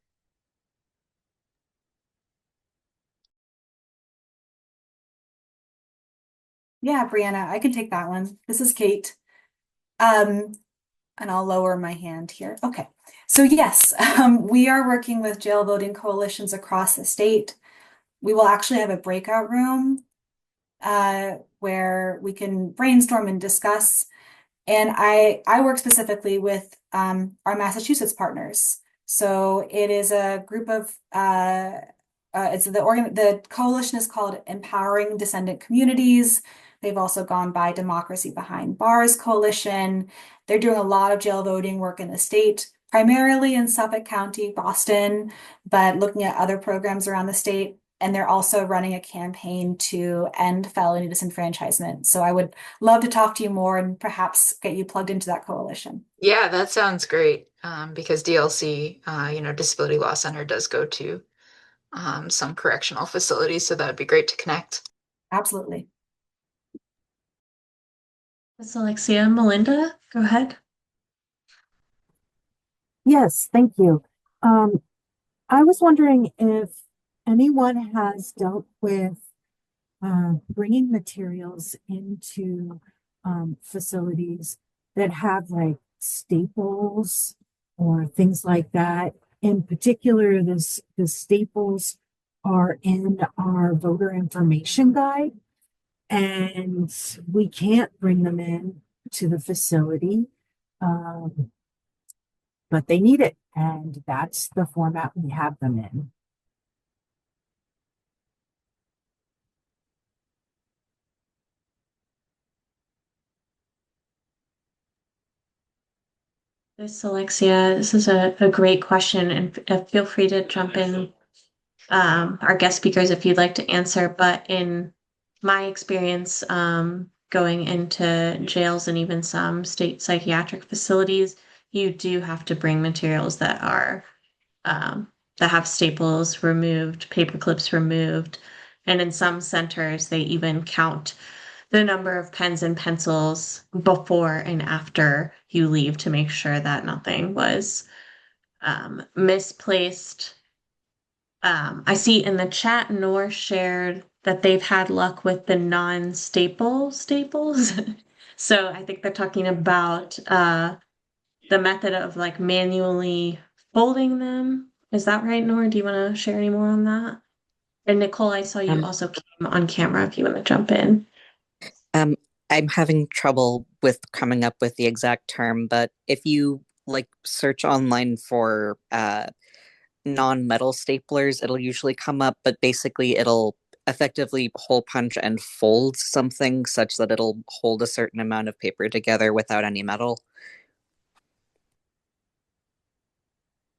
Yeah, Brianna, I can take that one. This is Kate. And I'll lower my hand here. Okay. So yes, we are working with jail voting coalitions across the state. We will actually have a breakout room where we can brainstorm and discuss. And I work specifically with our Massachusetts partners. So it is a group of the coalition is called Empowering Descendant Communities. They've also gone by Democracy Behind Bars Coalition. They're doing a lot of jail voting work in the state, primarily in Suffolk County, Boston, but looking at other programs around the state. And they're also running a campaign to end felony disenfranchisement. So I would love to talk to you more and perhaps get you plugged into that coalition. Yeah, that sounds great. Because DLC, Disability Law Center does go to some correctional facilities, so that would be great to connect. Absolutely. Ms. Alexia, Melinda, go ahead. Yes, thank you. I was wondering if anyone has dealt with bringing materials into facilities that have like staples or things like that. In particular, the staples are in our voter information guide, and we can't bring them in to the facility. But they need it, and that's the format we have them in. This Alexia, this is a great question, and feel free to jump in, our guest speakers, if you'd like to answer. But in my experience, going into jails and even some state psychiatric facilities, you do have to bring materials that are that have staples removed, paper clips removed, and in some centers they even count the number of pens and pencils before and after you leave to make sure that nothing was misplaced. I see in the chat Nor shared that they've had luck with the non-staple staples. So I think they're talking about the method of like manually folding them. Is that right, Nor? Do you want to share any more on that? And Nicole, I saw you also came on camera if you want to jump in. I'm having trouble with coming up with the exact term, but if you like search online for non-metal staplers, it'll usually come up, but basically it'll effectively hole punch and fold something such that it'll hold a certain amount of paper together without any metal.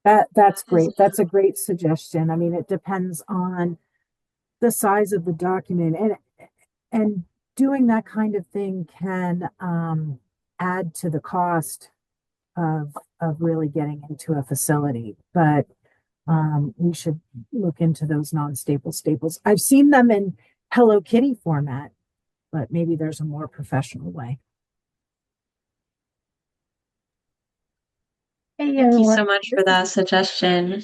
That's great. That's a great suggestion. I mean, it depends on the size of the document, and doing that kind of thing can add to the cost of really getting into a facility. But we should look into those non-staple staples. I've seen them in Hello Kitty format, but maybe there's a more professional way. Hey, Thank you so everyone. much for that suggestion,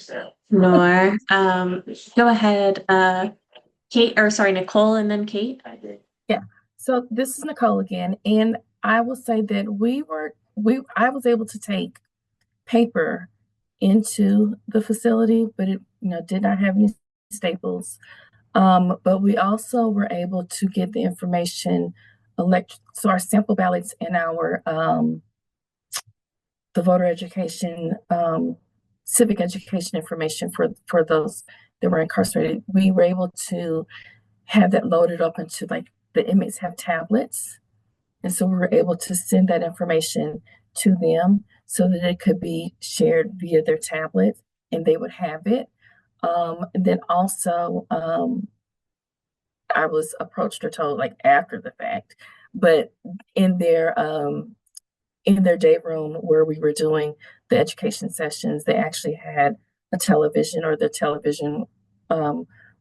Nor. Go ahead, Kate, or sorry, Nicole, and then Kate. Yeah. So this is Nicole again, and I will say that I was able to take paper into the facility, but it did not have any staples. But we also were able to get the information so our sample ballots and our the voter education, civic education information for those that were incarcerated, we were able to have that loaded up into, like, the inmates have tablets. And so we were able to send that information to them so that it could be shared via their tablet and they would have it. And then also, I was approached or told, like, after the fact, but in their day room where we were doing the education sessions, they actually had a television, or the television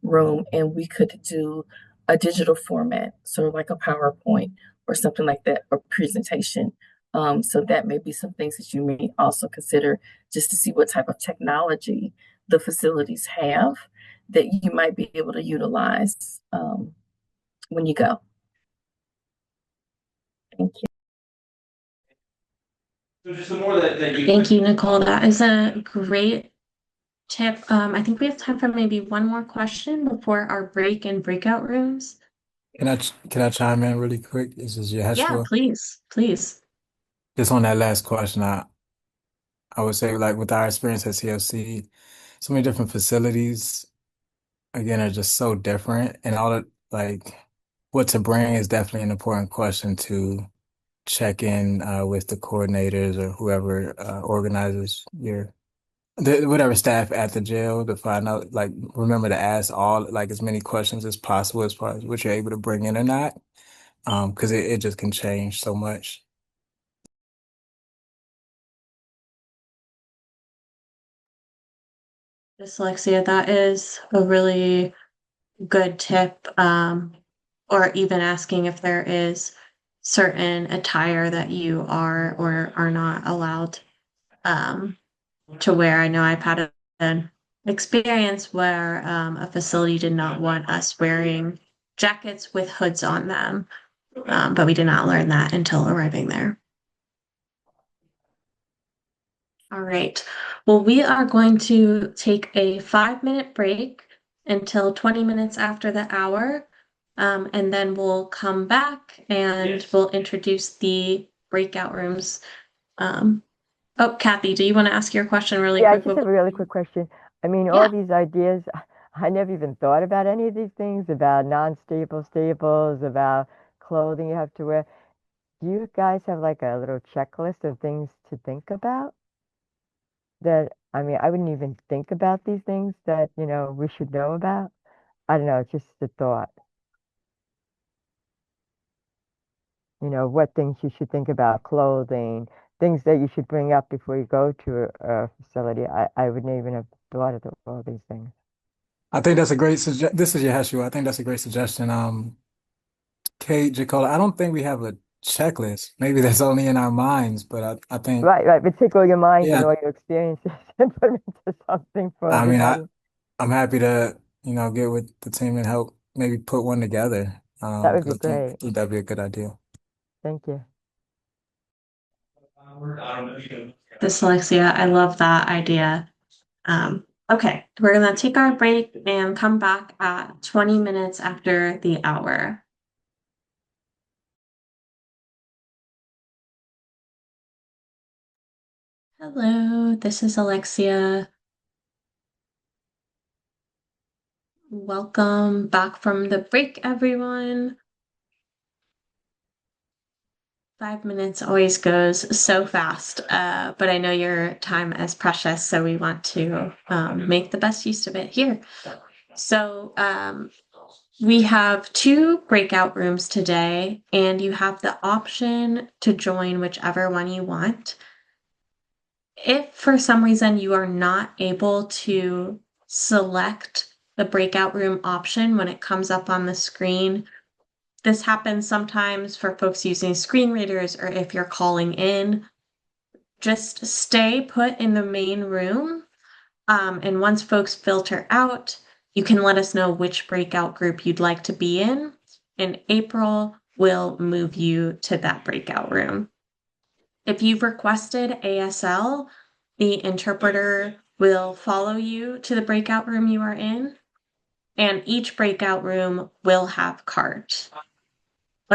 room, and we could do a digital format, sort of like a PowerPoint or something like that, or presentation. So that may be some things that you may also consider, just to see what type of technology the facilities have that you might be able to utilize when you go. Thank you. Thank you, Nicole. That is a great tip. I think we have time for maybe one more question before our break and breakout rooms. Can I chime in really quick? This is Yeah, Yeshua. please. Just on that last question, I would say, like, with our experience at CFC, so many different facilities again are just so different, and all the, like, what to bring is definitely an important question to check in with the coordinators or whoever organizes whatever staff at the jail, to find out, like, remember to ask all, like, as many questions as possible as far as what you're able to bring in or not, because it just can change so much. Dyslexia, that is a really good tip. Or even asking if there is certain attire that you are or are not allowed to wear. I know I've had an experience where a facility did not want us wearing jackets with hoods on them, but we did not learn that until arriving there. All right. Well, we are going to take a 5-minute break until 20 minutes after the hour. And then we'll come back and we'll introduce the breakout rooms. Oh, Kathy, do you want to ask your question really Yeah, I quick? just have a really quick question. I mean, Yeah. all these ideas, I never even thought about any of these things, about non-staple staples, about clothing you have to wear. Do you guys have like a little checklist of things to think about? That, I mean, I wouldn't even think about these things that, we should know about. I don't know, it's just a thought. What things you should think about, clothing, things that you should bring up before you go to a facility. I wouldn't even have thought of all these things. I think that's a great suggestion. This is Yeshua. I think that's a great suggestion. Kate, Jacola, I don't think we have a checklist. Maybe that's only in our minds, but I think, Right, but take all your minds and yeah, all your experiences and put them into something for I mean, everybody. I'm happy to, get with the team and help maybe put one together. That would Because be I great. think that'd be a good idea. Thank you. Dyslexia, I love that idea. Okay, we're gonna take our break and come back at 20 minutes after the hour. Hello, this is Alexia. Welcome back from the break, everyone. 5 minutes always goes so fast, but I know your time is precious, so we want to make the best use of it here. So we have 2 breakout rooms today, and you have the option to join whichever one you want. If for some reason you are not able to select the breakout room option when it comes up on the screen, this happens sometimes for folks using screen readers or if you're calling in. Just stay put in the main room. And once folks filter out, you can let us know which breakout group you'd like to be in. And April will move you to that breakout room. If you've requested ASL, the interpreter will follow you to the breakout room you are in. And each breakout room will have cards.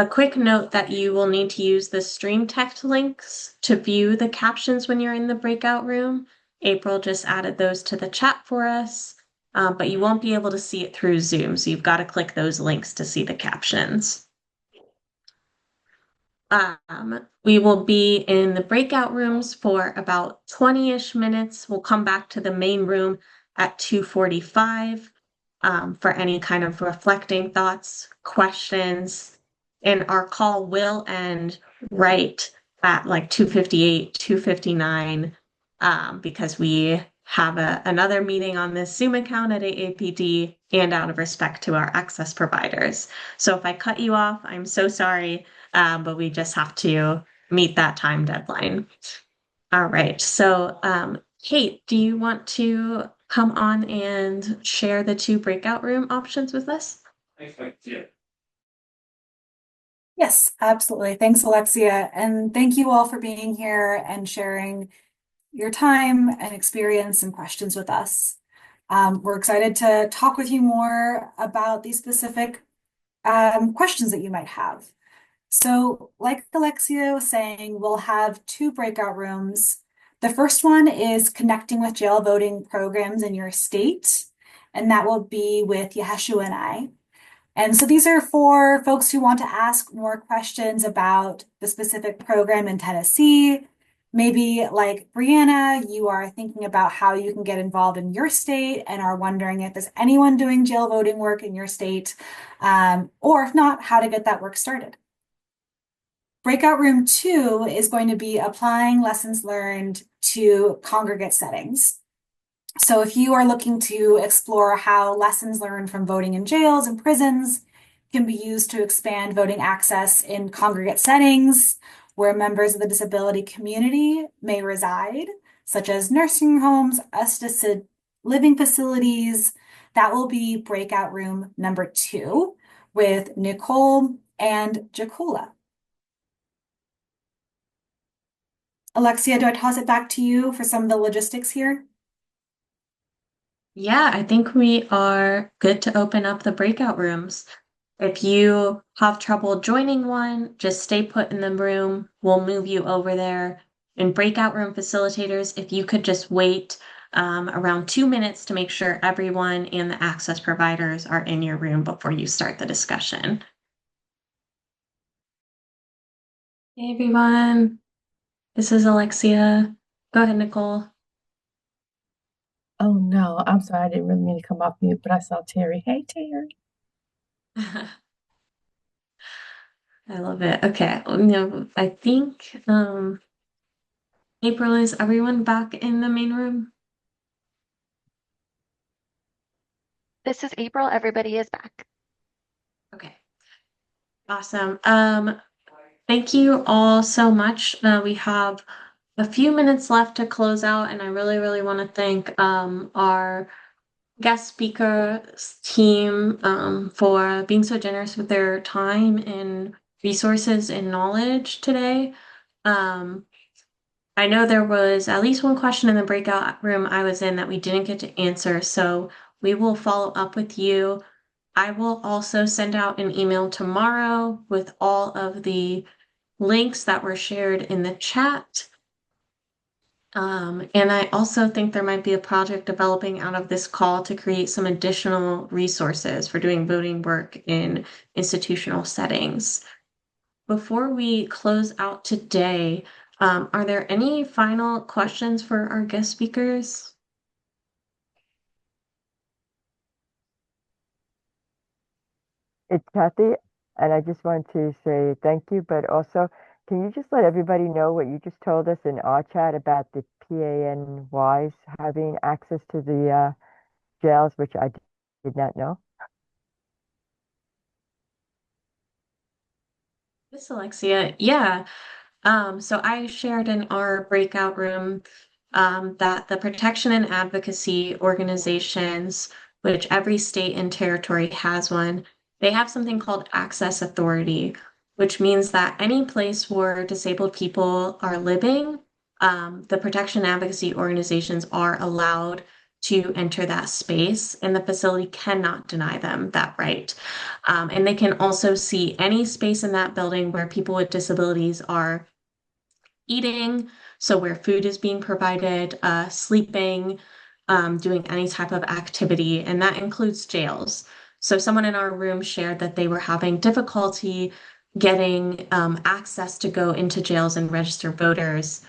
A quick note that you will need to use the stream text links to view the captions when you're in the breakout room. April just added those to the chat for us, but you won't be able to see it through Zoom, so you've got to click those links to see the captions. We will be in the breakout rooms for about 20-ish minutes. We'll come back to the main room at 2:45 for any kind of reflecting thoughts, questions, and our call will end right at like 2:58, 2:59, because we have another meeting on this Zoom account at AAPD and out of respect to our access providers. So if I cut you off, I'm so sorry, but we just have to meet that time deadline. All right, so Kate, do you want to come on and share the 2 breakout room options with us? Yes, absolutely. Thanks, Alexia. And thank you all for being here and sharing your time and experience and questions with us. We're excited to talk with you more about these specific questions that you might have. So like Alexia was saying, we'll have 2 breakout rooms. The first one is connecting with jail voting programs in your state, and that will be with Yaheshu and I. And so these are for folks who want to ask more questions about the specific program in Tennessee. Maybe like Brianna, you are thinking about how you can get involved in your state and are wondering if there's anyone doing jail voting work in your state, or if not, how to get that work started. Breakout room 2 is going to be applying lessons learned to congregate settings. So if you are looking to explore how lessons learned from voting in jails and prisons can be used to expand voting access in congregate settings where members of the disability community may reside, such as nursing homes, assisted living facilities, that will be breakout room number 2 with Nicole and Jacola. Alexia, do I toss it back to you for some of the logistics here? Yeah, I think we are good to open up the breakout rooms. If you have trouble joining one, just stay put in the room. We'll move you over there. And breakout room facilitators, if you could just wait around 2 minutes to make sure everyone and the access providers are in your room before you start the discussion. Hey everyone, this is Alexia. Go ahead, Nicole. Oh no, I'm sorry, I didn't really mean to come off mute, but I saw Terry. Hey, Terry. I love it. Okay, no, I think April, is everyone back in the main room? This is April. Everybody is back. Okay, awesome. Thank you all so much. We have a few minutes left to close out, and I really want to thank our guest speaker team for being so generous with their time and resources and knowledge today. I know there was at least one question in the breakout room I was in that we didn't get to answer, so we will follow up with you. I will also send out an email tomorrow with all of the links that were shared in the chat. And I also think there might be a project developing out of this call to create some additional resources for doing voting work in institutional settings. Before we close out today, are there any final questions for our guest speakers? It's Kathy, and I just want to say thank you, but also, can you just let everybody know what you just told us in our chat about the PANYs having access to the jails, which I did not know? Miss Alexia, yeah. So I shared in our breakout room that the protection and advocacy organizations, which every state and territory has one, they have something called access authority, which means that any place where disabled people are living, the protection and advocacy organizations are allowed to enter that space, and the facility cannot deny them that right. And they can also see any space in that building where people with disabilities are eating, so where food is being provided, sleeping, doing any type of activity, and that includes jails. So someone in our room shared that they were having difficulty getting access to go into jails and register voters.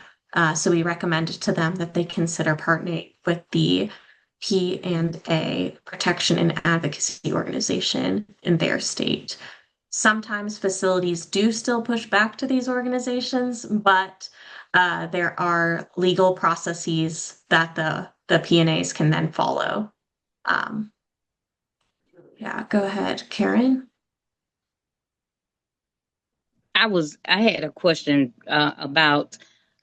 So we recommended to them that they consider partnering with the P&A Protection and Advocacy Organization in their state. Sometimes facilities do still push back to these organizations, but there are legal processes that the P&As can then follow. Yeah, go ahead, Karen. I had a question about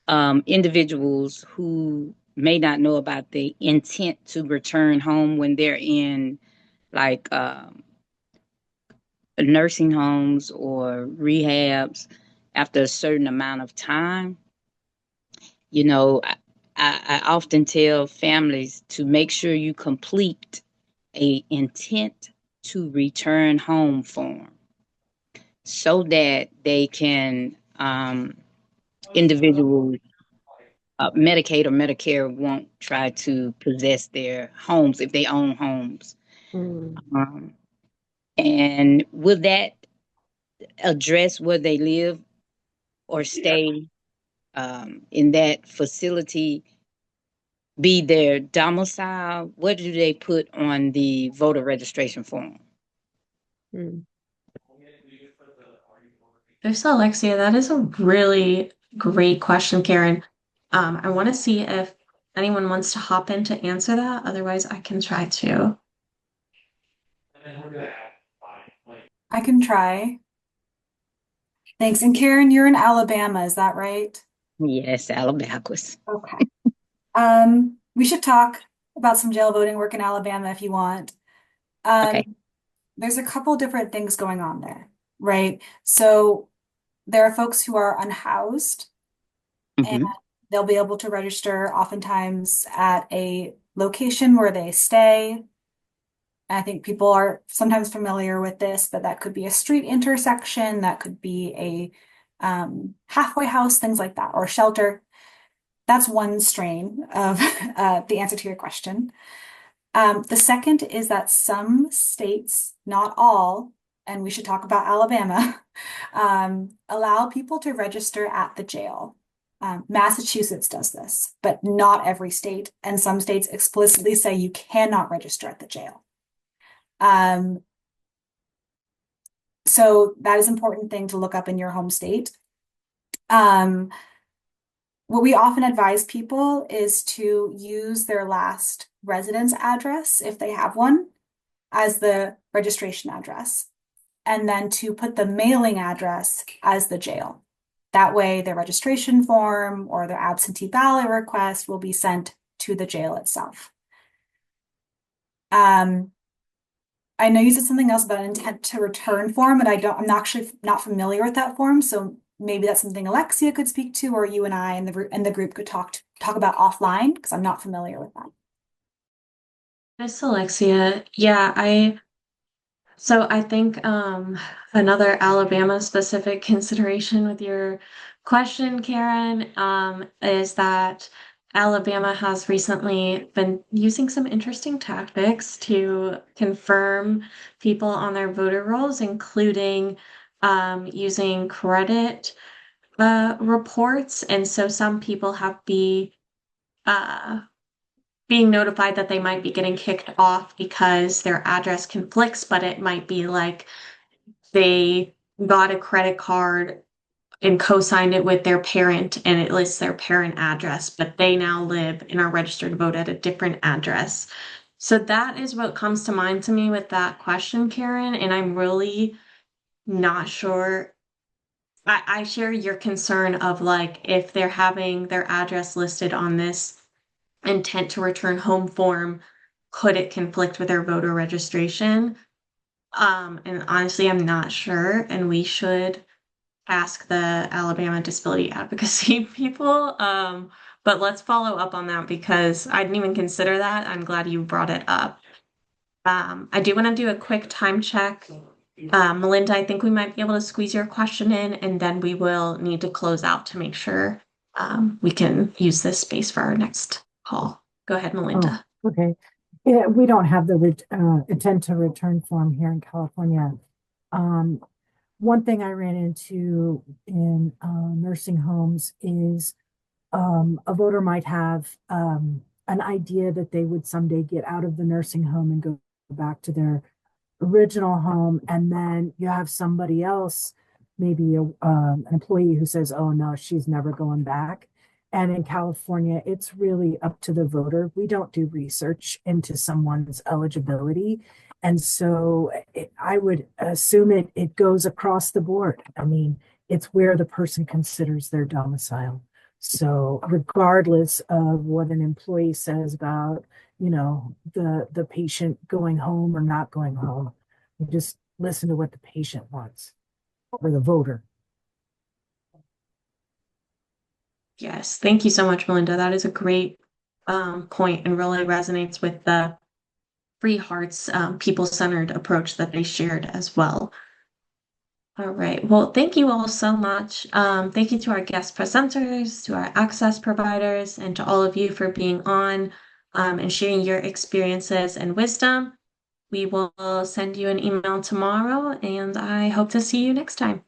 individuals who may not know about the intent to return home when they're in like nursing homes or rehabs after a certain amount of time. You know, I often tell families to make sure you complete a intent to return home form so that they can individuals Medicaid or Medicare won't try to possess their homes if they own homes. And will that address where they live or stay in that facility be their domicile? What do they put on the voter registration form? There's Alexia. That is a really great question, Karen. I want to see if anyone wants to hop in to answer that. Otherwise, I can try to. I can try. Thanks. And Karen, you're in Alabama, is that right? Yes, Alabama. Okay. We should talk about some jail voting work in Alabama if you want. Okay. There's a couple different things going on there, right? So there are folks who are unhoused and they'll be able to register oftentimes at a location where they stay. I think people are sometimes familiar with this, but that could be a street intersection, that could be a halfway house, things like that, or shelter. That's one strain of the answer to your question. The second is that some states, not all, and we should talk about Alabama, allow people to register at the jail. Massachusetts does this, but not every state, and some states explicitly say you cannot register at the jail. So that is an important thing to look up in your home state. What we often advise people is to use their last residence address, if they have one, as the registration address, and then to put the mailing address as the jail. That way, their registration form or their absentee ballot request will be sent to the jail itself. I know you said something else about an intent to return form, and I'm actually not familiar with that form, so maybe that's something Alexia could speak to, or you and I and the group could talk about offline, because I'm not familiar with that. Miss Alexia, yeah, I think another Alabama specific consideration with your question, Karen, is that Alabama has recently been using some interesting tactics to confirm people on their voter rolls, including using credit reports. And so some people have being notified that they might be getting kicked off because their address conflicts, but it might be like they got a credit card and co-signed it with their parent and it lists their parent address, but they now live and are registered to vote at a different address. So that is what comes to mind to me with that question, Karen, and I'm really not sure. I share your concern of like if they're having their address listed on this intent to return home form, could it conflict with their voter registration? And honestly, I'm not sure, and we should ask the Alabama disability advocacy people. But let's follow up on that because I didn't even consider that. I'm glad you brought it up. I do want to do a quick time check. Melinda, I think we might be able to squeeze your question in, and then we will need to close out to make sure we can use this space for our next call. Go ahead, Melinda. Oh, okay. Yeah, we don't have the intent to return form here in California. One thing I ran into in nursing homes is a voter might have an idea that they would someday get out of the nursing home and go back to their original home, and then you have somebody else, maybe an employee who says, "Oh no, she's never going back." And in California, it's really up to the voter. We don't do research into someone's eligibility. And so I would assume it goes across the board. I mean, it's where the person considers their domicile. So regardless of what an employee says about, the patient going home or not going home, you just listen to what the patient wants or the voter. Yes, thank you so much, Melinda. That is a great point and really resonates with the Free Hearts people-centered approach that they shared as well. All right. Well, thank you all so much. Thank you to our guest presenters, to our access providers, and to all of you for being on and sharing your experiences and wisdom. We will send you an email tomorrow, and I hope to see you next time.